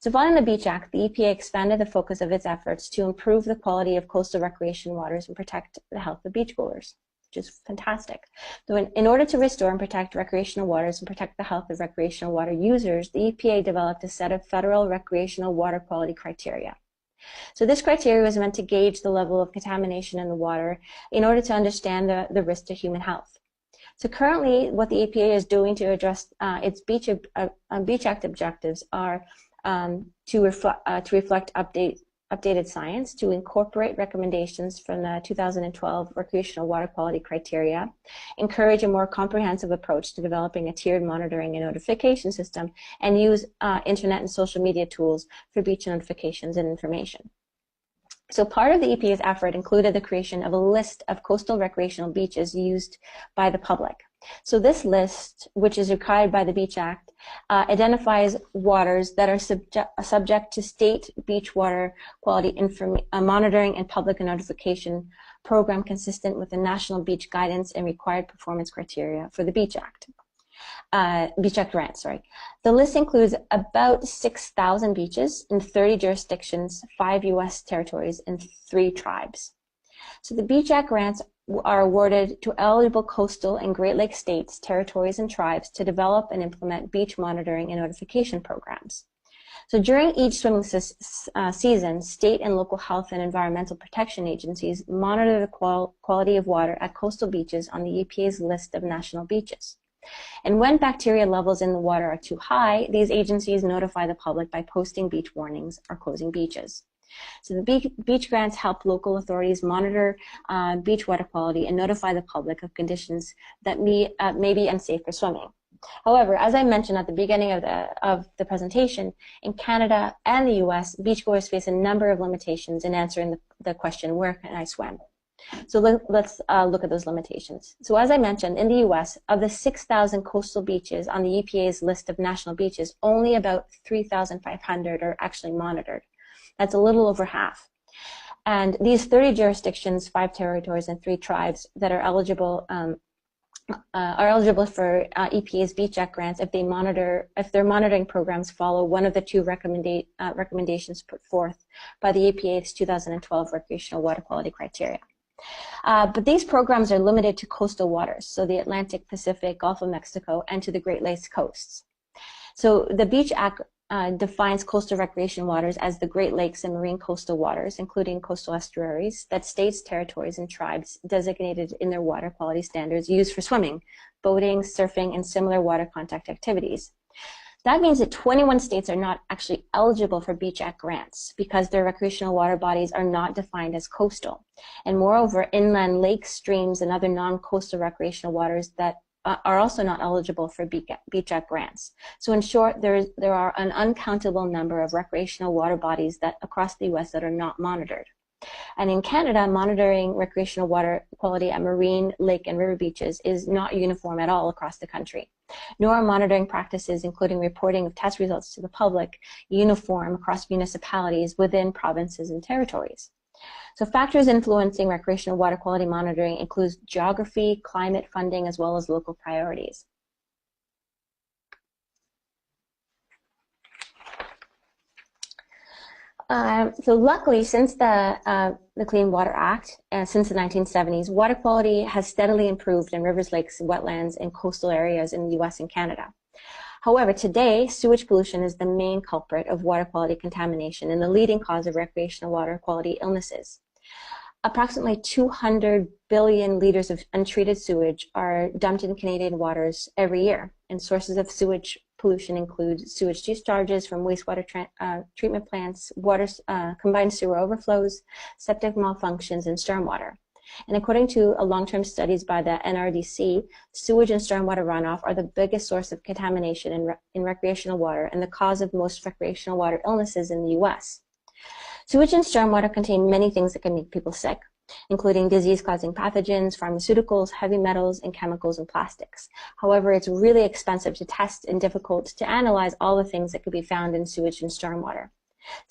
So following the Beach Act, the EPA expanded the focus of its efforts to improve the quality of coastal recreation waters and protect the health of beachgoers, which is fantastic. So in order to restore and protect recreational waters and protect the health of recreational water users, the EPA developed a set of federal recreational water quality criteria. So this criteria was meant to gauge the level of contamination in the water in order to understand the risk to human health. So currently, what the EPA is doing to address its Beach Act objectives are to reflect updated science, to incorporate recommendations from the 2012 recreational water quality criteria, encourage a more comprehensive approach to developing a tiered monitoring and notification system, and use internet and social media tools for beach notifications and information. So part of the EPA's effort included the creation of a list of coastal recreational beaches used by the public. So this list, which is required by the Beach Act, identifies waters that are subject to state beach water quality monitoring and public notification program consistent with the National Beach Guidance and required performance criteria for the Beach Act. Beach Act grant, sorry. The list includes about 6,000 beaches in 30 jurisdictions, 5 U.S. territories, and 3 tribes. So the Beach Act grants are awarded to eligible coastal and Great Lakes states, territories, and tribes to develop and implement beach monitoring and notification programs. So during each swimming season, state and local health and environmental protection agencies monitor the quality of water at coastal beaches on the EPA's list of national beaches. And when bacteria levels in the water are too high, these agencies notify the public by posting beach warnings or closing beaches. So the beach grants help local authorities monitor beach water quality and notify the public of conditions that may be unsafe for swimming. However, as I mentioned at the beginning of the presentation, in Canada and the US, beachgoers face a number of limitations in answering the question, where can I swim? So let's look at those limitations. So as I mentioned, in the US, of the 6,000 coastal beaches on the EPA's list of national beaches, only about 3,500 are actually monitored. That's a little over half. And these 30 jurisdictions, 5 territories, and 3 tribes that are eligible for EPA's Beach Act grants if their monitoring programs follow one of the 2 recommendations put forth by the EPA's 2012 recreational water quality criteria. But these programs are limited to coastal waters, so the Atlantic, Pacific, Gulf of Mexico, and to the Great Lakes coasts. So the Beach Act defines coastal recreation waters as the Great Lakes and marine coastal waters, including coastal estuaries, that states, territories, and tribes designated in their water quality standards used for swimming, boating, surfing, and similar water contact activities. That means that 21 states are not actually eligible for Beach Act grants because their recreational water bodies are not defined as coastal. And moreover, inland lakes, streams, and other non-coastal recreational waters that are also not eligible for Beach Act grants. So in short, there are an uncountable number of recreational water bodies across the US that are not monitored. And in Canada, monitoring recreational water quality at marine, lake, and river beaches is not uniform at all across the country. Nor are monitoring practices, including reporting of test results to the public, uniform across municipalities within provinces and territories. So factors influencing recreational water quality monitoring include geography, climate, funding, as well as local priorities. So luckily, since the Clean Water Act, since the 1970s, water quality has steadily improved in rivers, lakes, wetlands, and coastal areas in the US and Canada. However, today, sewage pollution is the main culprit of water quality contamination and the leading cause of recreational water quality illnesses. Approximately 200 billion liters of untreated sewage are dumped in Canadian waters every year, and sources of sewage pollution include sewage discharges from wastewater treatment plants, combined sewer overflows, septic malfunctions, and stormwater. And according to long-term studies by the NRDC, sewage and stormwater runoff are the biggest source of contamination in recreational water and the cause of most recreational water illnesses in the US. Sewage and stormwater contain many things that can make people sick, including disease-causing pathogens, pharmaceuticals, heavy metals, and chemicals and plastics. However, it's really expensive to test and difficult to analyze all the things that could be found in sewage and stormwater.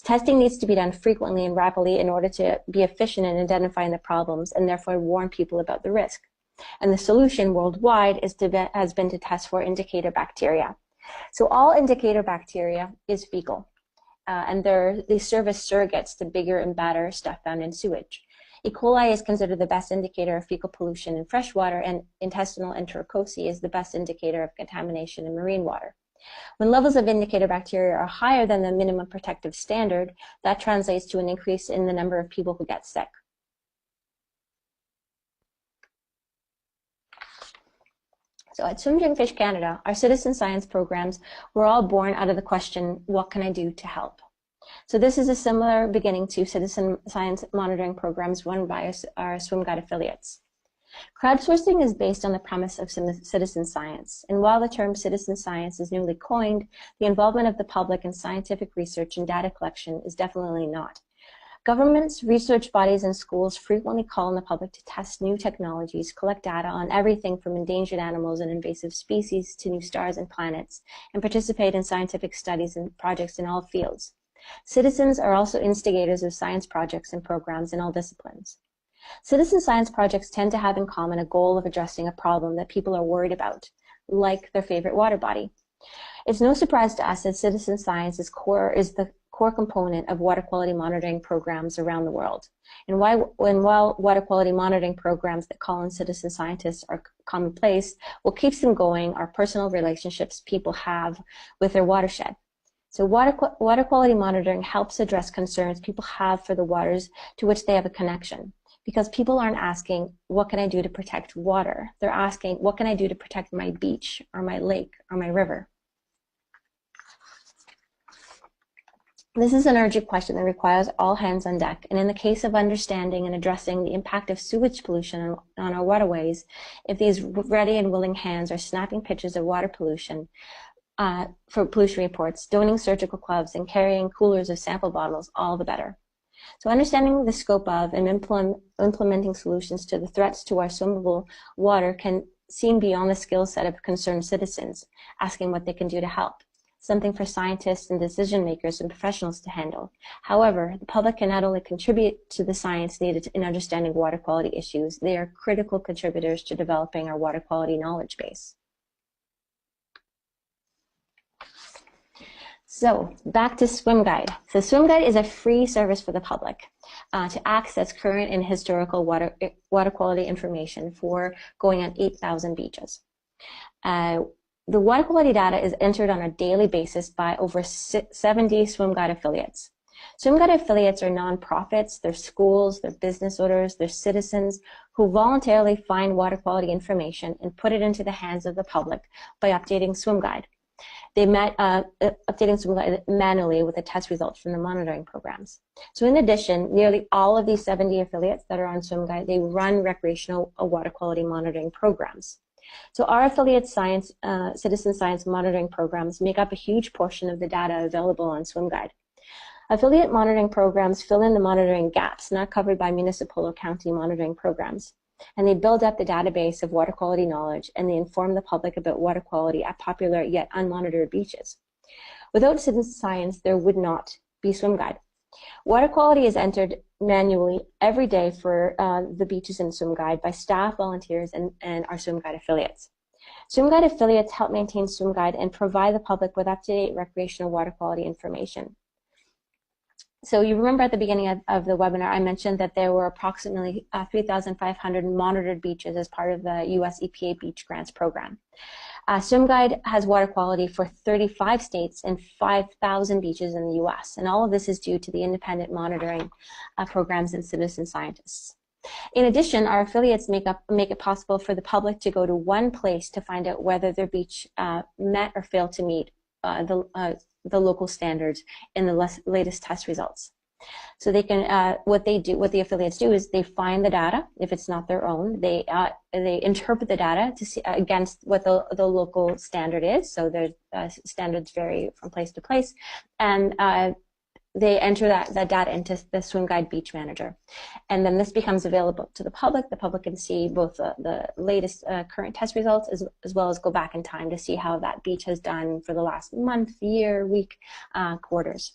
Testing needs to be done frequently and rapidly in order to be efficient in identifying the problems and therefore warn people about the risk. And the solution worldwide has been to test for indicator bacteria. So all indicator bacteria is fecal, and they serve as surrogates to bigger and badder stuff found in sewage. E. coli is considered the best indicator of fecal pollution in fresh water, and intestinal enterococci is the best indicator of contamination in marine water. When levels of indicator bacteria are higher than the minimum protective standard, that translates to an increase in the number of people who get sick. So at Swim, Drink, Fish Canada, our citizen science programs were all born out of the question, what can I do to help? So this is a similar beginning to citizen science monitoring programs run by our Swim Guide affiliates. Crowdsourcing is based on the premise of citizen science, and while the term citizen science is newly coined, the involvement of the public in scientific research and data collection is definitely not. Governments, research bodies, and schools frequently call on the public to test new technologies, collect data on everything from endangered animals and invasive species to new stars and planets, and participate in scientific studies and projects in all fields. Citizens are also instigators of science projects and programs in all disciplines. Citizen science projects tend to have in common a goal of addressing a problem that people are worried about, like their favorite water body. It's no surprise to us that citizen science is the core component of water quality monitoring programs around the world. And while water quality monitoring programs that call on citizen scientists are commonplace, what keeps them going are personal relationships people have with their watershed. So water quality monitoring helps address concerns people have for the waters to which they have a connection. because people aren't asking, what can I do to protect water? They're asking, what can I do to protect my beach or my lake or my river? This is an urgent question that requires all hands on deck, and in the case of understanding and addressing the impact of sewage pollution on our waterways, if these ready and willing hands are snapping pictures of water pollution for pollution reports, donning surgical gloves, and carrying coolers of sample bottles, all the better. So understanding the scope of and implementing solutions to the threats to our swimmable water can seem beyond the skill set of concerned citizens, asking what they can do to help. Something for scientists and decision makers and professionals to handle. However, the public can not only contribute to the science needed in understanding water quality issues, they are critical contributors to developing our water quality knowledge base. So back to Swim Guide. So Swim Guide is a free service for the public to access current and historical water quality information for going on 8,000 beaches. The water quality data is entered on a daily basis by over 70 Swim Guide affiliates. Swim Guide affiliates are nonprofits, they're schools, they're business owners, they're citizens who voluntarily find water quality information and put it into the hands of the public by updating Swim Guide. They updating Swim Guide manually with the test results from the monitoring programs. So in addition, nearly all of these 70 affiliates that are on Swim Guide, they run recreational water quality monitoring programs. So our affiliate citizen science monitoring programs make up a huge portion of the data available on Swim Guide. Affiliate monitoring programs fill in the monitoring gaps not covered by municipal or county monitoring programs. And they build up the database of water quality knowledge, and they inform the public about water quality at popular yet unmonitored beaches. Without citizen science, there would not be Swim Guide. Water quality is entered manually every day for the beaches in Swim Guide by staff, volunteers, and our Swim Guide affiliates. Swim Guide affiliates help maintain Swim Guide and provide the public with up-to-date recreational water quality information. So you remember at the beginning of the webinar, I mentioned that there were approximately 3,500 monitored beaches as part of the US EPA Beach Grants program. Swim Guide has water quality for 35 states and 5,000 beaches in the US, and all of this is due to the independent monitoring programs and citizen scientists. In addition, our affiliates make it possible for the public to go to one place to find out whether their beach met or failed to meet the local standards in the latest test results. So they can, what the affiliates do is they find the data, if it's not their own, they interpret the data to see against what the local standard is. So their standards vary from place to place, and they enter that data into the Swim Guide Beach Manager. And then this becomes available to the public. The public can see both the latest current test results as well as go back in time to see how that beach has done for the last month, year, week, quarters.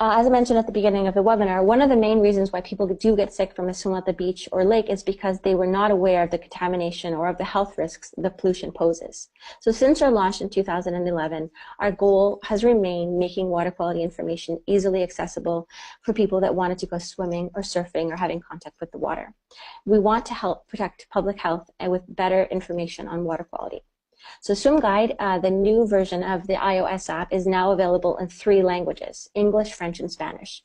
As I mentioned at the beginning of the webinar, one of the main reasons why people do get sick from a swim at the beach or lake is because they were not aware of the contamination or of the health risks the pollution poses. So since our launch in 2011, our goal has remained making water quality information easily accessible for people that wanted to go swimming or surfing or having contact with the water. We want to help protect public health and with better information on water quality. So Swim Guide, the new version of the iOS app, is now available in 3 languages, English, French, and Spanish.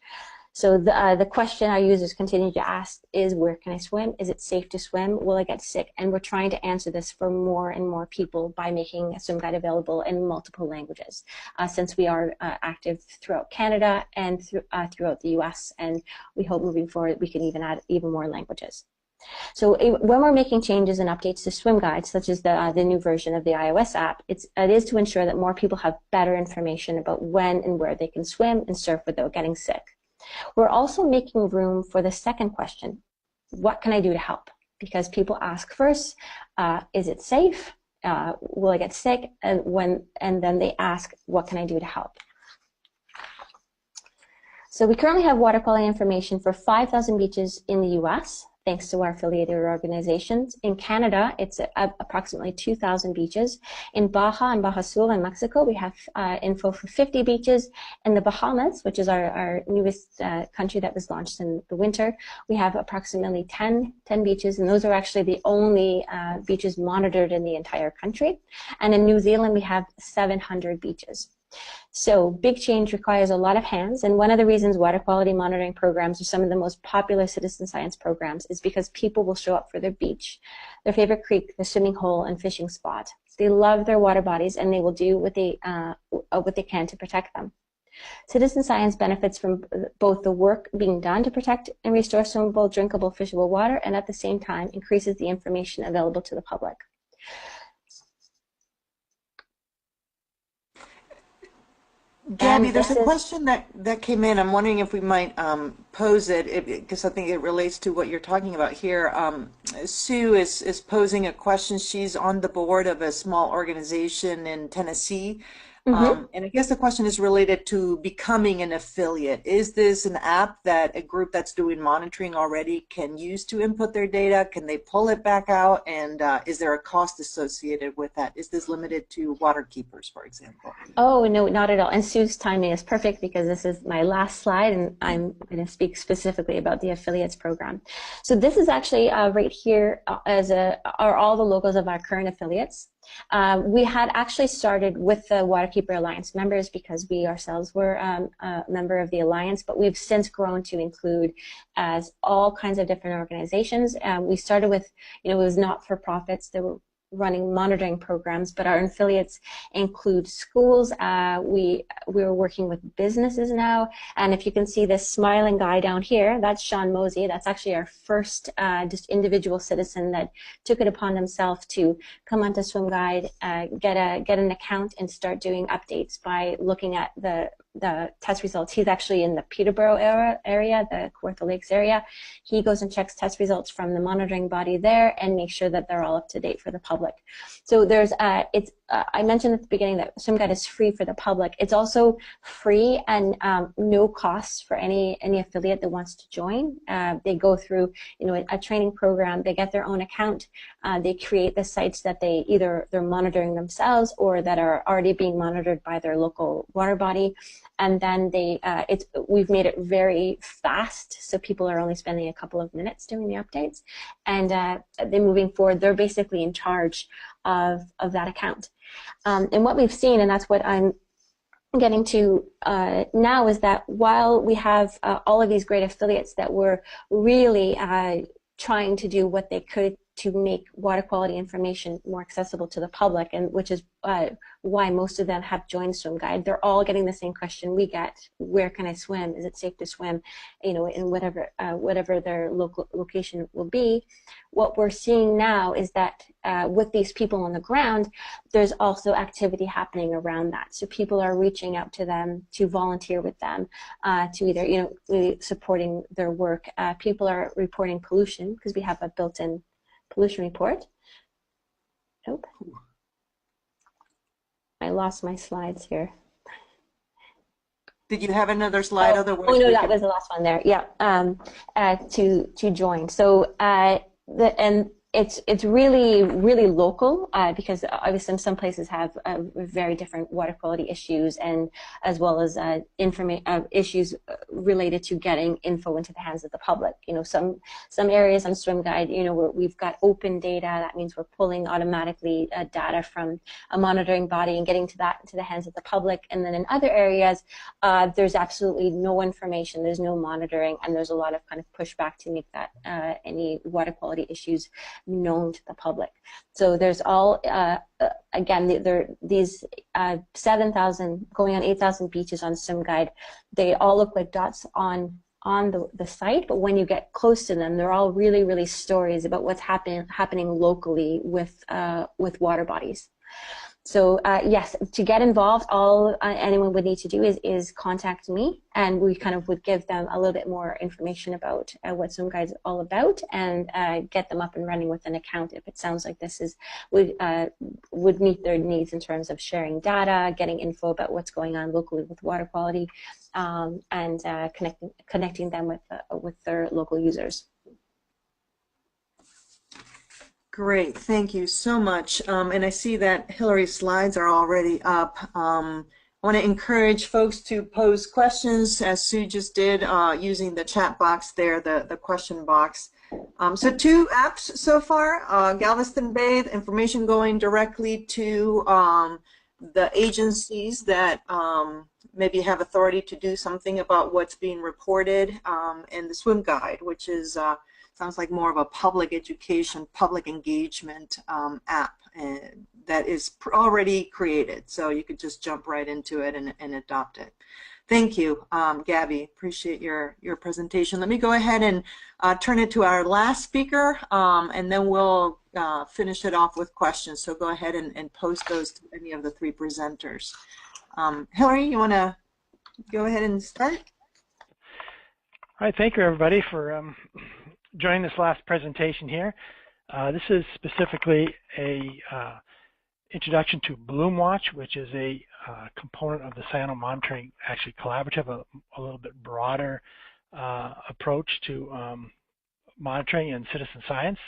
So the question our users continue to ask is, where can I swim? Is it safe to swim? Will I get sick? And we're trying to answer this for more and more people by making Swim Guide available in multiple languages, since we are active throughout Canada and throughout the US, and we hope moving forward we can even add even more languages. So when we're making changes and updates to Swim Guide, such as the new version of the iOS app, it is to ensure that more people have better information about when and where they can swim and surf without getting sick. We're also making room for the second question, what can I do to help? Because people ask first, is it safe? Will I get sick? And then they ask, what can I do to help? So we currently have water quality information for 5,000 beaches in the US, thanks to our affiliated organizations. In Canada, it's approximately 2,000 beaches. In Baja and Baja Sur in Mexico, we have info for 50 beaches. In the Bahamas, which is our newest country that was launched in the winter, we have approximately 10 beaches, and those are actually the only beaches monitored in the entire country. And in New Zealand, we have 700 beaches. So big change requires a lot of hands, and one of the reasons water quality monitoring programs are some of the most popular citizen science programs is because people will show up for their beach, their favorite creek, their swimming hole, and fishing spot. They love their water bodies, and they will do what they can to protect them. Citizen science benefits from both the work being done to protect and restore swimmable, drinkable, fishable water, and at the same time increases the information available to the public. Gabby, there's a question that came in. I'm wondering if we might pose it, because I think it relates to what you're talking about here. Sue is posing a question. She's on the board of a small organization in Tennessee. And I guess the question is related to becoming an affiliate. Is this an app that a group that's doing monitoring already can use to input their data? Can they pull it back out? And is there a cost associated with that? Is this limited to water keepers, for example? Oh, no, not at all. And Sue's timing is perfect because this is my last slide, and I'm going to speak specifically about the affiliates program. So this is actually right here are all the logos of our current affiliates. We had actually started with the Waterkeeper Alliance members because we ourselves were a member of the Alliance, but we've since grown to include as all kinds of different organizations. We started with, it was not-for-profits. There were running monitoring programs, but our affiliates include schools. We were working with businesses now, and if you can see this smiling guy down here, that's Sean Mosey. That's actually our first just individual citizen that took it upon himself to come onto Swim Guide, get an account, and start doing updates by looking at the test results. He's actually in the Peterborough area, the Kawartha Lakes area. He goes and checks test results from the monitoring body there and makes sure that they're all up to date for the public. So there's, I mentioned at the beginning that Swim Guide is free for the public. It's also free and no costs for any affiliate that wants to join. They go through, a training program. They get their own account. They create the sites that they're monitoring themselves or that are already being monitored by their local water body. And then we've made it very fast, so people are only spending a couple of minutes doing the updates. And then moving forward, they're basically in charge of that account. And what we've seen, and that's what I'm getting to now, is that while we have all of these great affiliates that were really trying to do what they could to make water quality information more accessible to the public, and which is why most of them have joined Swim Guide. They're all getting the same question we get: where can I swim? Is it safe to swim? In whatever their local location will be. What we're seeing now is that with these people on the ground, there's also activity happening around that. So people are reaching out to them to volunteer with them, to either really supporting their work. People are reporting pollution because we have a built-in pollution report. Oh, I lost my slides here. Did you have another slide? Otherwise, no, that was the last one there. Yeah, to join. So it's really local because obviously some places have very different water quality issues, and as well as issues related to getting info into the hands of the public. Some areas on Swim Guide, where we've got open data. That means we're pulling automatically data from a monitoring body and getting to the hands of the public. And then in other areas, there's absolutely no information. There's no monitoring, and there's a lot of kind of pushback to make that any water quality issues known to the public. So there's all, again, these 7,000 going on 8,000 beaches on Swim Guide. They all look like dots on the site, but when you get close to them, they're all really, really stories about what's happening locally with water bodies. So yes, to get involved, all anyone would need to do is contact me, and we kind of would give them a little bit more information about what Swim Guide is all about, and get them up and running with an account if it sounds like this would meet their needs in terms of sharing data, getting info about what's going on locally with water quality, and connecting them with their local users. Great, thank you so much. And I see that Hillary's slides are already up. I want to encourage folks to pose questions, as Sue just did, using the chat box there, the question box. So 2 apps so far, Galveston Bay, the information going directly to the agencies that maybe have authority to do something about what's being reported, and the swim guide, which is sounds like more of a public education, public engagement app that is already created. So you could just jump right into it and adopt it. Thank you, Gabby. Appreciate your presentation. Let me go ahead and turn it to our last speaker, and then we'll finish it off with questions. So go ahead and post those to any of the three presenters. Hillary, you want to go ahead and start? All right, thank you everybody for joining this last presentation here. This is specifically a introduction to Bloomwatch, which is a component of the Cyano monitoring, actually collaborative, a little bit broader approach to monitoring and citizen science,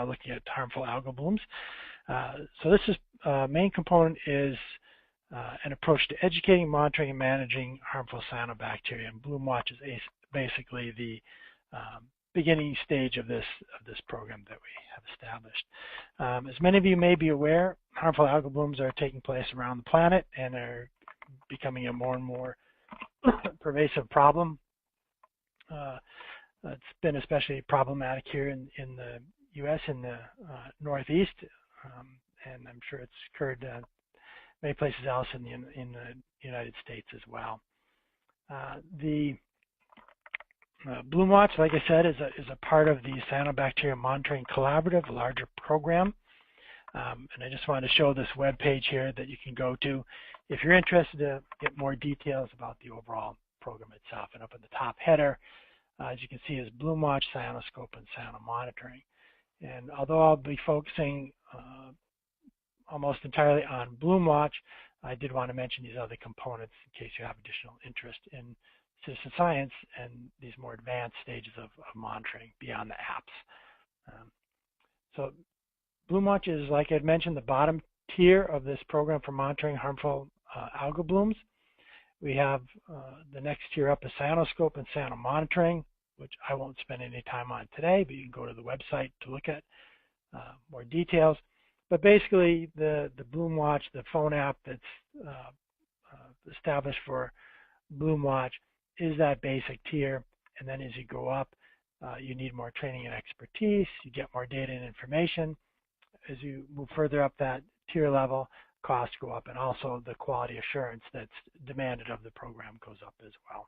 looking at harmful algal blooms. So this is main component is an approach to educating, monitoring, and managing harmful cyanobacteria. And Bloomwatch is basically the beginning stage of this program that we have established. As many of you may be aware, harmful algal blooms are taking place around the planet and are becoming a more and more pervasive problem. It's been especially problematic here in the U.S. in the Northeast, and I'm sure it's occurred many places else in the United States as well. Bloomwatch, like I said, is a part of the Cyanobacteria Monitoring Collaborative, a larger program. And I just wanted to show this web page here that you can go to if you're interested to get more details about the overall program itself. And up at the top header, as you can see, is Bloomwatch, Cyanoscope, and Cyano Monitoring. And although I'll be focusing almost entirely on Bloomwatch, I did want to mention these other components in case you have additional interest in citizen science and these more advanced stages of monitoring beyond the apps. So Bloomwatch is, like I mentioned, the bottom tier of this program for monitoring harmful algal blooms. We have the next tier up is Cyanoscope and Cyano Monitoring, which I won't spend any time on today, but you can go to the website to look at more details. But basically, the Bloomwatch, the phone app that's established for Bloomwatch, is that basic tier, and then as you go up, you need more training and expertise, you get more data and information. As you move further up that tier level, costs go up, and also the quality assurance that's demanded of the program goes up as well.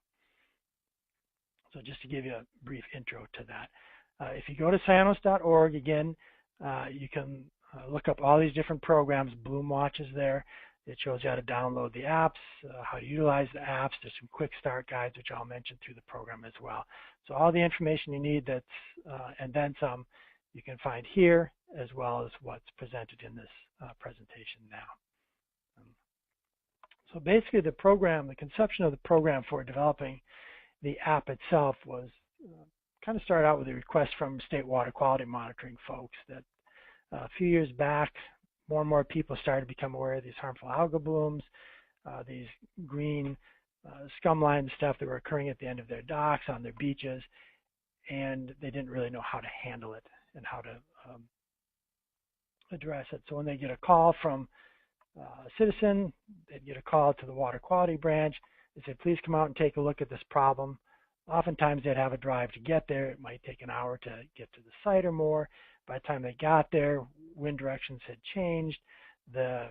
So just to give you a brief intro to that. If you go to cyanos.org, again, you can look up all these different programs. Bloomwatch is there. It shows you how to download the apps, how to utilize the apps. There's some quick start guides, which I'll mention through the program as well. So all the information you need and then some, you can find here, as well as what's presented in this presentation now. So basically the program, the conception of the program for developing the app itself was kind of started out with a request from state water quality monitoring folks that a few years back, more and more people started to become aware of these harmful algal blooms, these green scum line stuff that were occurring at the end of their docks, on their beaches, and they didn't really know how to handle it and how to address it. So when they get a call from a citizen, they'd get a call to the water quality branch. They say, please come out and take a look at this problem. Oftentimes they'd have a drive to get there. It might take an hour to get to the site or more. By the time they got there, wind directions had changed. The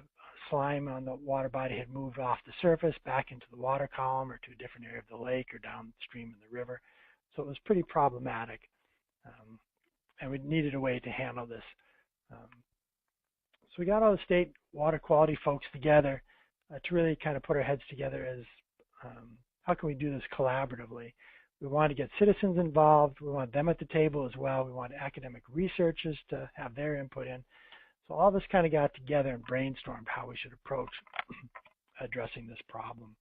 slime on the water body had moved off the surface back into the water column or to a different area of the lake or downstream in the river. So it was pretty problematic. And we needed a way to handle this. So we got all the state water quality folks together to really kind of put our heads together as how can we do this collaboratively. We want to get citizens involved. We want them at the table as well. We want academic researchers to have their input in. So all this kind of got together and brainstormed how we should approach addressing this problem.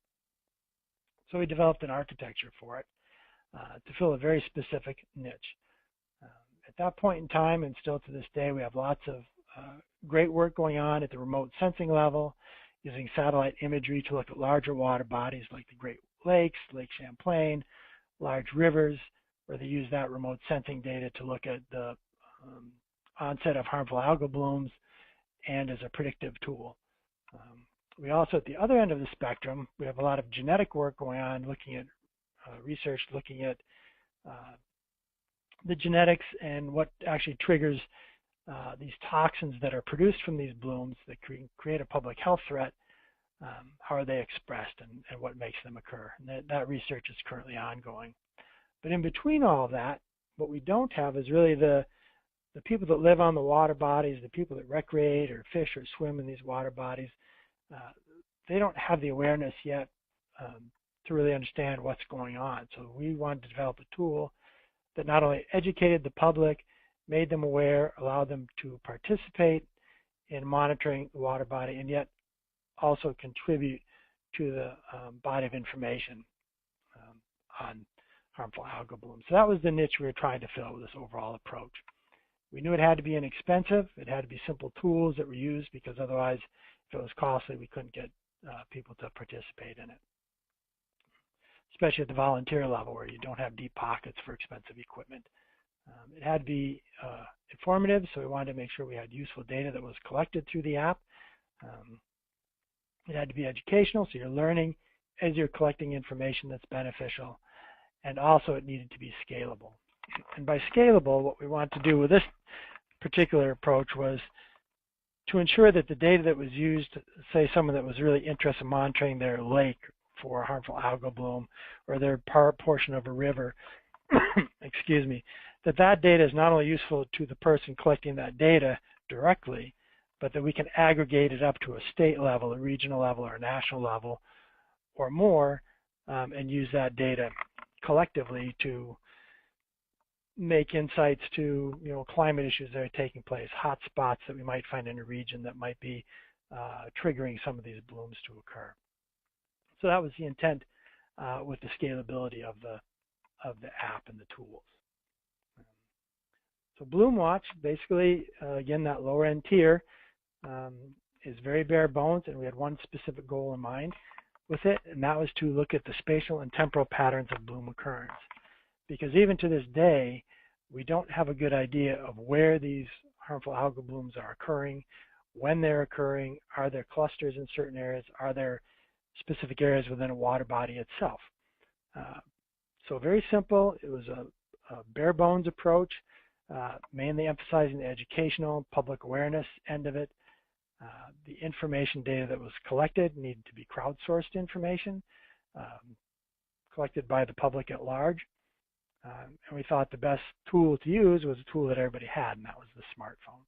So we developed an architecture for it to fill a very specific niche. At that point in time, and still to this day, we have lots of great work going on at the remote sensing level, using satellite imagery to look at larger water bodies like the Great Lakes, Lake Champlain, large rivers, where they use that remote sensing data to look at the onset of harmful algal blooms and as a predictive tool. We also, at the other end of the spectrum, we have a lot of genetic work going on, looking at research, looking at the genetics and what actually triggers these toxins that are produced from these blooms that create a public health threat. How are they expressed and what makes them occur? And that research is currently ongoing. But in between all of that, what we don't have is really the people that live on the water bodies, the people that recreate or fish or swim in these water bodies. They don't have the awareness yet to really understand what's going on. So we wanted to develop a tool that not only educated the public, made them aware, allowed them to participate in monitoring the water body, and yet also contribute to the body of information on harmful algal blooms. So that was the niche we were trying to fill with this overall approach. We knew it had to be inexpensive. It had to be simple tools that were used, because otherwise, if it was costly, we couldn't get people to participate in it, especially at the volunteer level where you don't have deep pockets for expensive equipment. It had to be informative, so we wanted to make sure we had useful data that was collected through the app. It had to be educational, so you're learning as you're collecting information that's beneficial, and also it needed to be scalable. And by scalable, what we wanted to do with this particular approach was to ensure that the data that was used, say someone that was really interested in monitoring their lake for harmful algal bloom or their portion of a river, excuse me, that data is not only useful to the person collecting that data directly, but that we can aggregate it up to a state level, a regional level, or a national level, or more, and use that data collectively to make insights to climate issues that are taking place, hot spots that we might find in a region that might be triggering some of these blooms to occur. So that was the intent with the scalability of the app and the tools. So BloomWatch, basically, again, that lower end tier is very bare bones, and we had one specific goal in mind with it, and that was to look at the spatial and temporal patterns of bloom occurrence. Because even to this day, we don't have a good idea of where these harmful algal blooms are occurring, when they're occurring, are there clusters in certain areas, are there specific areas within a water body itself. So very simple. It was a bare bones approach, mainly emphasizing the educational, public awareness end of it. The information data that was collected needed to be crowdsourced information, collected by the public at large. And we thought the best tool to use was a tool that everybody had, and that was the smartphone.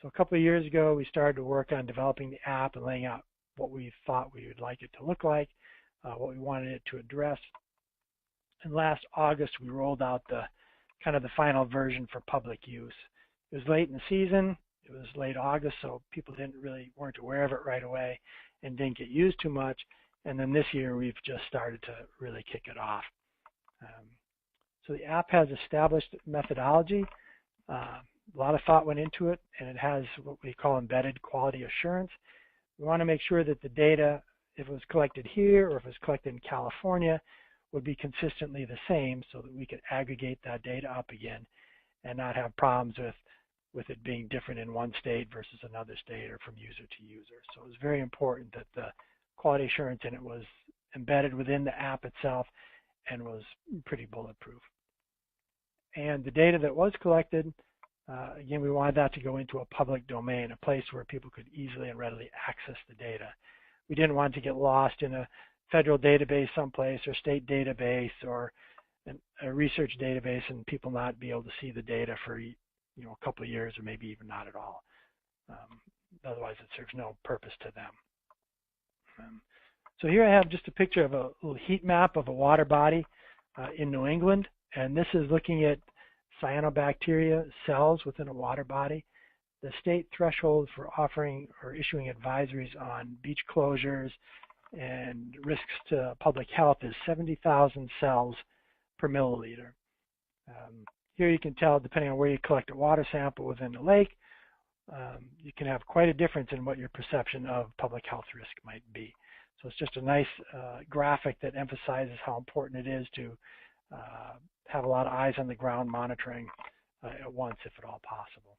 So a couple of years ago, we started to work on developing the app and laying out what we thought we would like it to look like, what we wanted it to address. And last August, we rolled out the final version for public use. It was late in the season. It was late August, so people weren't aware of it right away and didn't get used too much. And then this year, we've just started to really kick it off. So the app has established methodology. A lot of thought went into it, and it has what we call embedded quality assurance. We want to make sure that the data, if it was collected here or if it was collected in California, would be consistently the same, so that we could aggregate that data up again and not have problems with it being different in one state versus another state or from user to user. So it was very important that the quality assurance in it was embedded within the app itself and was pretty bulletproof. And the data that was collected, again, we wanted that to go into a public domain, a place where people could easily and readily access the data. We didn't want it to get lost in a federal database someplace or state database or a research database and people not be able to see the data for a couple of years or maybe even not at all. Otherwise, it serves no purpose to them. So here I have just a picture of a little heat map of a water body in New England, and this is looking at cyanobacteria cells within a water body. The state threshold for offering or issuing advisories on beach closures and risks to public health is 70,000 cells per milliliter. Here you can tell, depending on where you collect a water sample within the lake, you can have quite a difference in what your perception of public health risk might be. So it's just a nice graphic that emphasizes how important it is to have a lot of eyes on the ground monitoring at once, if at all possible.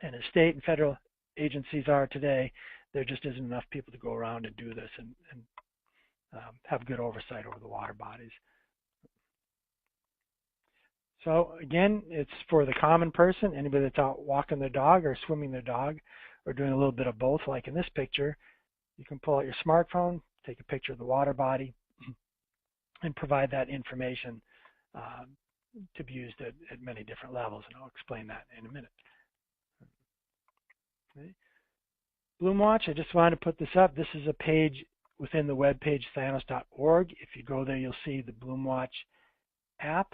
And as state and federal agencies are today, there just isn't enough people to go around and do this and have good oversight over the water bodies. So again, it's for the common person, anybody that's out walking their dog or swimming their dog or doing a little bit of both, like in this picture. You can pull out your smartphone, take a picture of the water body, and provide that information to be used at many different levels, and I'll explain that in a minute. Okay. Bloomwatch, I just wanted to put this up. This is a page within the web page cyanos.org. If you go there, you'll see the Bloomwatch app,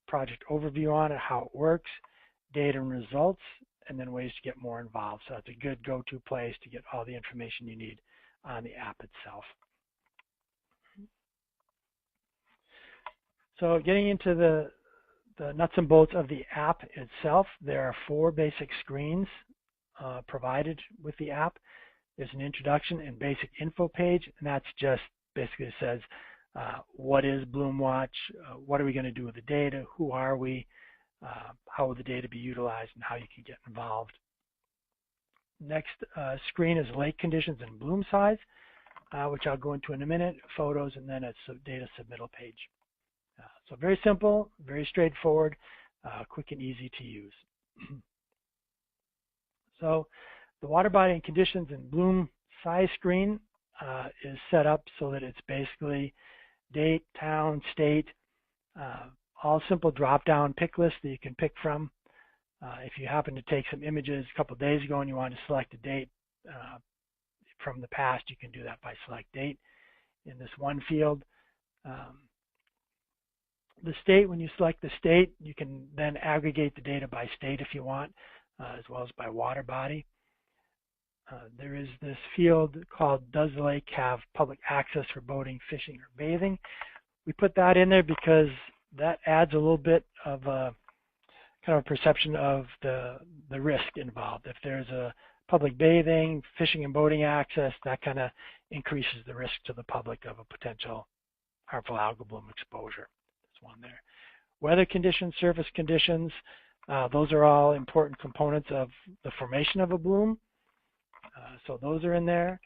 project overview on it, how it works, data and results, and then ways to get more involved. So it's a good go-to place to get all the information you need on the app itself. So getting into the nuts and bolts of the app itself, there are 4 basic screens provided with the app. There's an introduction and basic info page, and that's just basically says what is Bloomwatch, what are we going to do with the data, who are we, how will the data be utilized, and how you can get involved. Next screen is lake conditions and bloom size, which I'll go into in a minute, photos, and then it's a data submittal page. So very simple, very straightforward, quick and easy to use. So the water body and conditions and bloom size screen is set up so that it's basically date, town, state, all simple drop-down pick lists that you can pick from. If you happen to take some images a couple of days ago and you want to select a date from the past, you can do that by select date in this one field. The state, when you select the state, you can then aggregate the data by state if you want, as well as by water body. There is this field called Does the Lake Have Public Access for Boating, Fishing, or Bathing? We put that in there because that adds a little bit of a kind of a perception of the risk involved. If there's a public bathing, fishing and boating access, that kind of increases the risk to the public of a potential harmful algal bloom exposure. There's one there. Weather conditions, surface conditions, those are all important components of the formation of a bloom. So those are in there.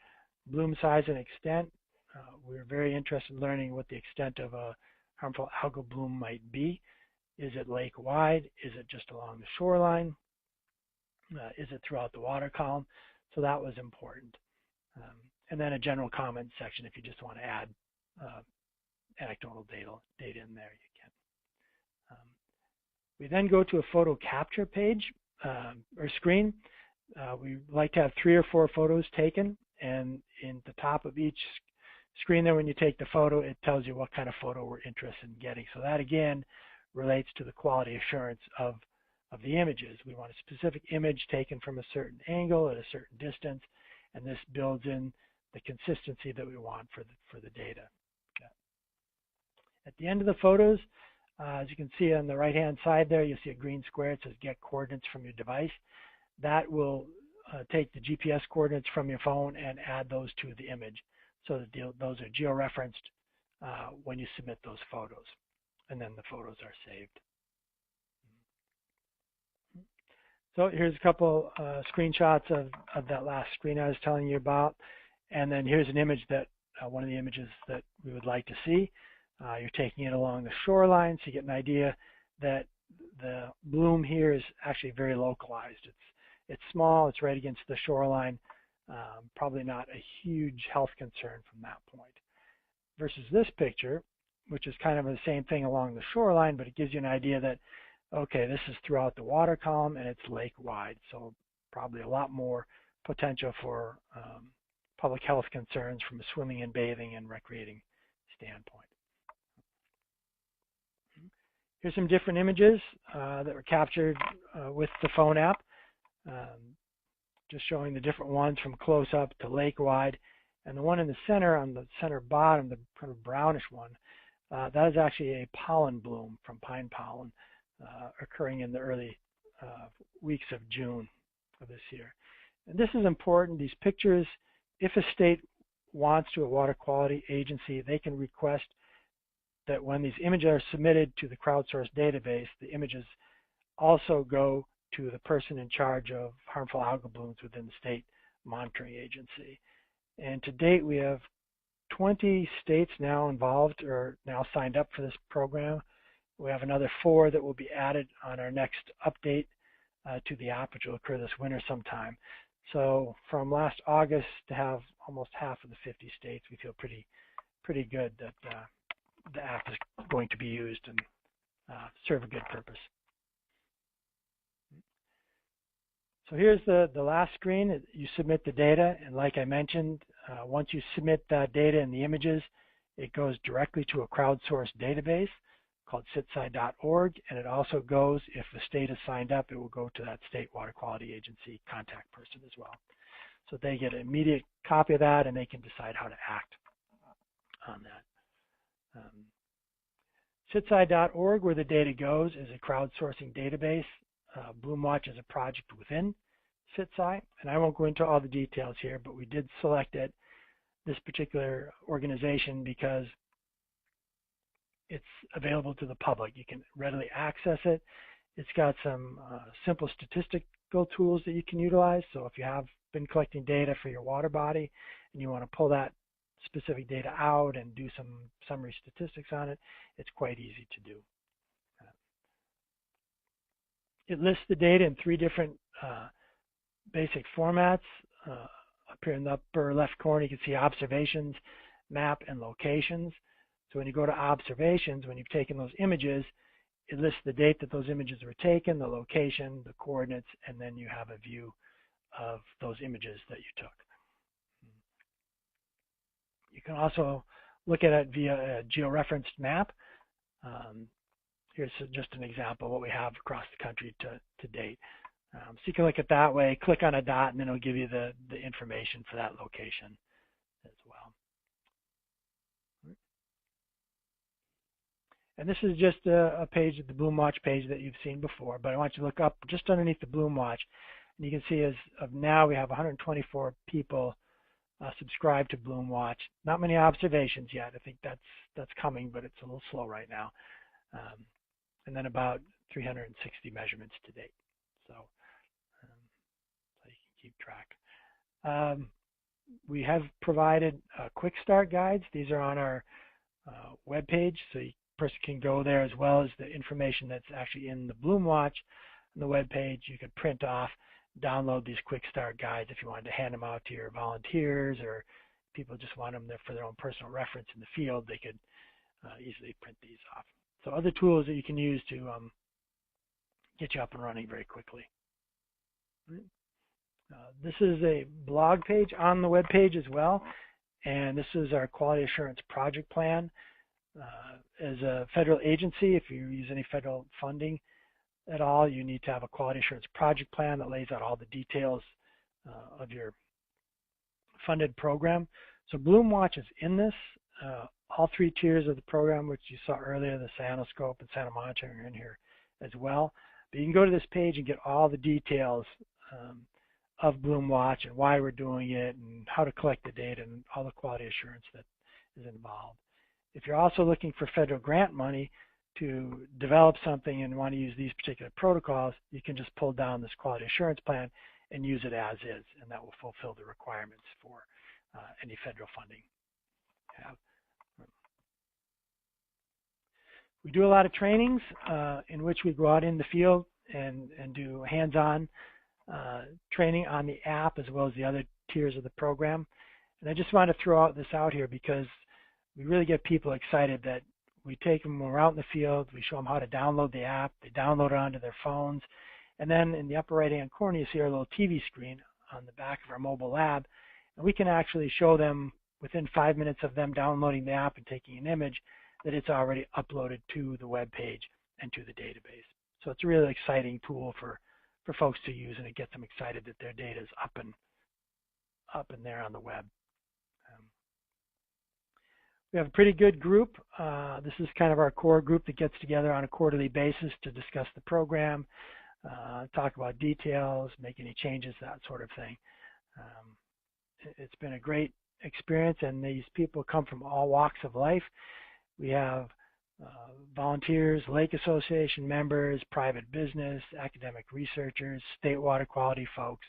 Bloom size and extent. We're very interested in learning what the extent of a harmful algal bloom might be. Is it lake-wide? Is it just along the shoreline? Is it throughout the water column? So that was important. And then a general comment section if you just want to add anecdotal data in there, you can. We then go to a photo capture page or screen. We like to have 3 or 4 photos taken, and in the top of each screen there, when you take the photo, it tells you what kind of photo we're interested in getting. So that again relates to the quality assurance of the images. We want a specific image taken from a certain angle at a certain distance, and this builds in the consistency that we want for the data. Okay. At the end of the photos, as you can see on the right-hand side there, you'll see a green square. It says get coordinates from your device. That will take the GPS coordinates from your phone and add those to the image so that those are georeferenced when you submit those photos, and then the photos are saved. So here's a couple screenshots of that last screen I was telling you about, and then here's an image that one of the images that we would like to see. You're taking it along the shoreline, so you get an idea that the bloom here is actually very localized. It's small, it's right against the shoreline, probably not a huge health concern from that point. Versus this picture, which is kind of the same thing along the shoreline, but it gives you an idea that, okay, this is throughout the water column and it's lake-wide, so probably a lot more potential for public health concerns from a swimming and bathing and recreating standpoint. Here's some different images that were captured with the phone app. Just showing the different ones from close up to lake wide, and the one in the center, on the center bottom, the kind of brownish one, that is actually a pollen bloom from pine pollen occurring in the early weeks of June of this year. And this is important. These pictures, if a state wants to, a water quality agency, they can request that when these images are submitted to the crowdsourced database, the images also go to the person in charge of harmful algal blooms within the state monitoring agency. And to date, we have 20 states now involved or now signed up for this program. We have another 4 that will be added on our next update to the app, which will occur this winter sometime. So from last August to have almost half of the 50 states, we feel pretty good that the app is going to be used and serve a good purpose. So here's the last screen. You submit the data, and like I mentioned, once you submit that data and the images, it goes directly to a crowdsourced database called citsci.org, and it also goes, if the state is signed up, it will go to that state water quality agency contact person as well. So they get an immediate copy of that, and they can decide how to act on that. Citsci.org, where the data goes, is a crowdsourcing database. Bloomwatch is a project within Citsci, and I won't go into all the details here, but we did select this particular organization because it's available to the public. You can readily access it. It's got some simple statistical tools that you can utilize. So if you have been collecting data for your water body and you want to pull that specific data out and do some summary statistics on it, it's quite easy to do. It lists the data in 3 different basic formats. Up here in the upper left corner, you can see observations, map, and locations. So when you go to observations, when you've taken those images, it lists the date that those images were taken, the location, the coordinates, and then you have a view of those images that you took. You can also look at it via a georeferenced map. Here's just an example of what we have across the country to date. So you can look at that way, click on a dot, and then it'll give you the information for that location as well. And this is just a page, the Bloomwatch page that you've seen before, but I want you to look up just underneath the Bloomwatch, and you can see as of now we have 124 people subscribed to Bloomwatch. Not many observations yet. I think that's coming, but it's a little slow right now. And then about 360 measurements to date. So you can keep track. We have provided quick start guides. These are on our web page, so the person can go there as well as the information that's actually in the Bloomwatch on the web page. You can print off, download these quick start guides if you wanted to hand them out to your volunteers, or people just want them there for their own personal reference in the field. They could easily print these off. So other tools that you can use to get you up and running very quickly. This is a blog page on the web page as well, and this is our quality assurance project plan. As a federal agency, if you use any federal funding at all, you need to have a quality assurance project plan that lays out all the details of your funded program. So Bloomwatch is in this. All 3 tiers of the program, which you saw earlier, the Cyanoscope and Cyanomonitoring, are in here as well. But you can go to this page and get all the details of Bloomwatch and why we're doing it and how to collect the data and all the quality assurance that is involved. If you're also looking for federal grant money to develop something and want to use these particular protocols, you can just pull down this quality assurance plan and use it as is, and that will fulfill the requirements for any federal funding you have. We do a lot of trainings in which we go out in the field and do hands-on training on the app as well as the other tiers of the program. And I just want to throw this out here because we really get people excited that we take them when we're out in the field, we show them how to download the app, they download it onto their phones, and then in the upper right-hand corner you see our little TV screen on the back of our mobile lab, and we can actually show them within 5 minutes of them downloading the app and taking an image that it's already uploaded to the web page and to the database. So it's a really exciting tool for folks to use, and it gets them excited that their data is up and there on the web. We have a pretty good group. This is kind of our core group that gets together on a quarterly basis to discuss the program, talk about details, make any changes, that sort of thing. It's been a great experience, and these people come from all walks of life. We have volunteers, lake association members, private business, academic researchers, state water quality folks,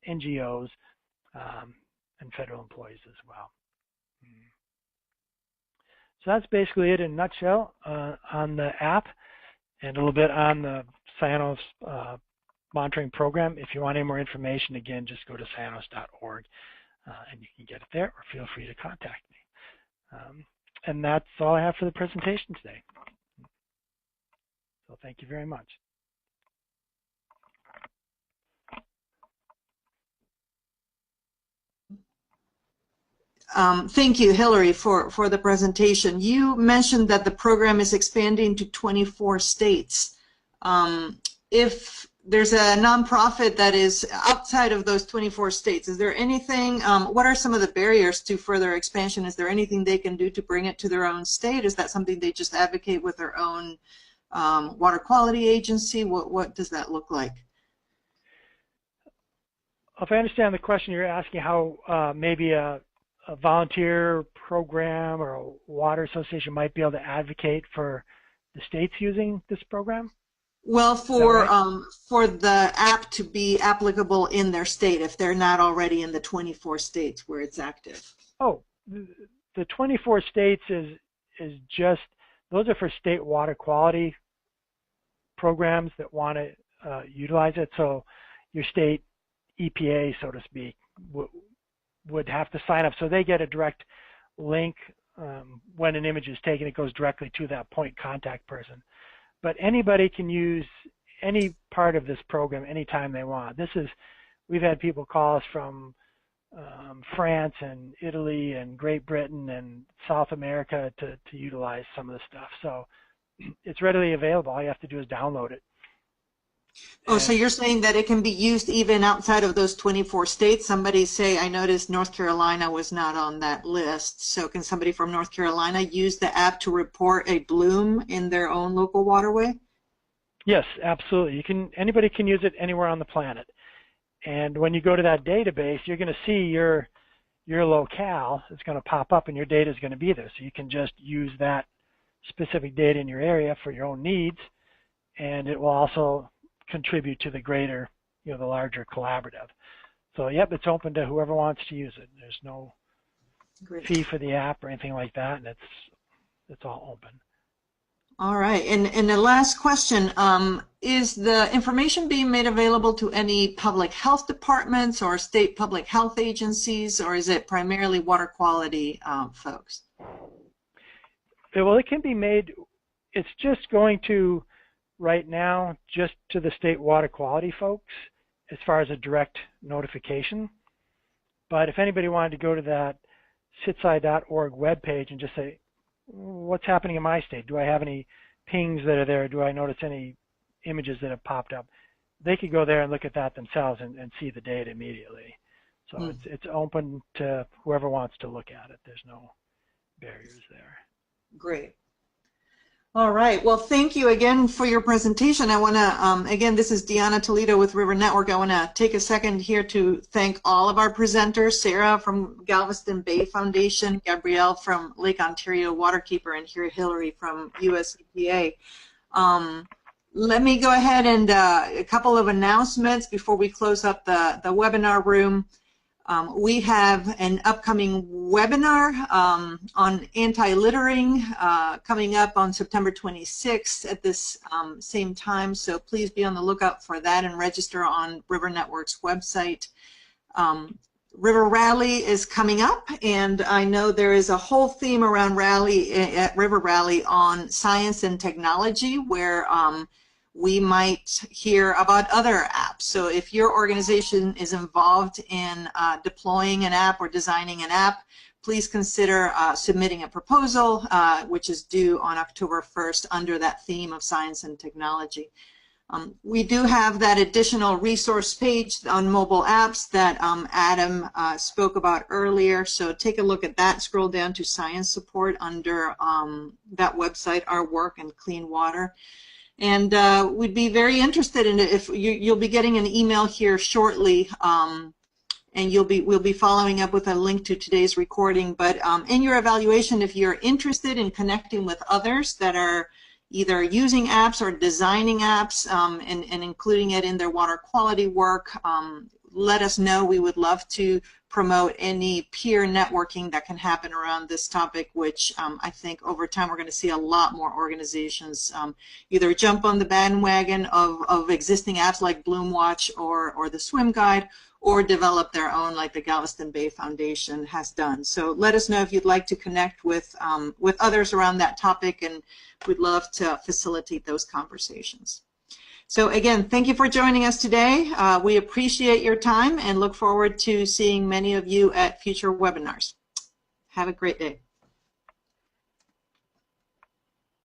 NGOs, and federal employees as well. So that's basically it in a nutshell on the app and a little bit on the Cyanos monitoring program. If you want any more information, again, just go to cyanos.org and you can get it there, or feel free to contact me. And that's all I have for the presentation today. So thank you very much. Thank you, Hillary, for the presentation. You mentioned that the program is expanding to 24 states. If there's a nonprofit that is outside of those 24 states, is there anything, what are some of the barriers to further expansion? Is there anything they can do to bring it to their own state? Is that something they just advocate with their own water quality agency? What does that look like? If I understand the question, you're asking how maybe a volunteer program or a water association might be able to advocate for the states using this program? Well, for the app to be applicable in their state, if they're not already in the 24 states where it's active. Oh, the 24 states is just, those are for state water quality programs that want to utilize it. So your state EPA, so to speak, would have to sign up. So they get a direct link when an image is taken. It goes directly to that point contact person. But anybody can use any part of this program anytime they want. We've had people call us from France and Italy and Great Britain and South America to utilize some of the stuff. So it's readily available. All you have to do is download it. Oh, so you're saying that it can be used even outside of those 24 states? Somebody say, I noticed North Carolina was not on that list. So can somebody from North Carolina use the app to report a bloom in their own local waterway? Yes, absolutely. Anybody can use it anywhere on the planet. And when you go to that database, you're going to see your locale. It's going to pop up and your data is going to be there. So you can just use that specific data in your area for your own needs, and it will also contribute to the greater, the larger collaborative. So yep, it's open to whoever wants to use it. There's no fee for the app or anything like that, and it's all open. All right, and the last question, is the information being made available to any public health departments or state public health agencies, or is it primarily water quality folks? Well, it can be made, it's just going to, right now, just to the state water quality folks as far as a direct notification. But if anybody wanted to go to that citsci.org webpage and just say, what's happening in my state? Do I have any pings that are there? Do I notice any images that have popped up? They could go there and look at that themselves and see the data immediately. So it's open to whoever wants to look at it. There's no barriers there. Great. All right. Well, thank you again for your presentation. I want to, again, this is Deanna Toledo with River Network. I want to take a second here to thank all of our presenters, Sarah from Galveston Bay Foundation, Gabrielle from Lake Ontario Waterkeeper, and here Hillary from US EPA. Let me go ahead and a couple of announcements before we close up the webinar room. We have an upcoming webinar on anti-littering coming up on September 26th at this same time, so please be on the lookout for that and register on River Network's website. River Rally is coming up, and I know there is a whole theme around Rally at River Rally on science and technology, where we might hear about other apps. So if your organization is involved in deploying an app or designing an app, please consider submitting a proposal, which is due on October 1st under that theme of science and technology. We do have that additional resource page on mobile apps that Adam spoke about earlier, so take a look at that. Scroll down to science support under that website, Our Work and Clean Water. And we'd be very interested in it if you'll be getting an email here shortly and we'll be following up with a link to today's recording. But in your evaluation, if you're interested in connecting with others that are either using apps or designing apps and including it in their water quality work, let us know. We would love to promote any peer networking that can happen around this topic, which I think over time we're going to see a lot more organizations either jump on the bandwagon of existing apps like Bloomwatch or the Swim Guide, or develop their own like the Galveston Bay Foundation has done. So let us know if you'd like to connect with others around that topic, and we'd love to facilitate those conversations. So again, thank you for joining us today. We appreciate your time and look forward to seeing many of you at future webinars. Have a great day.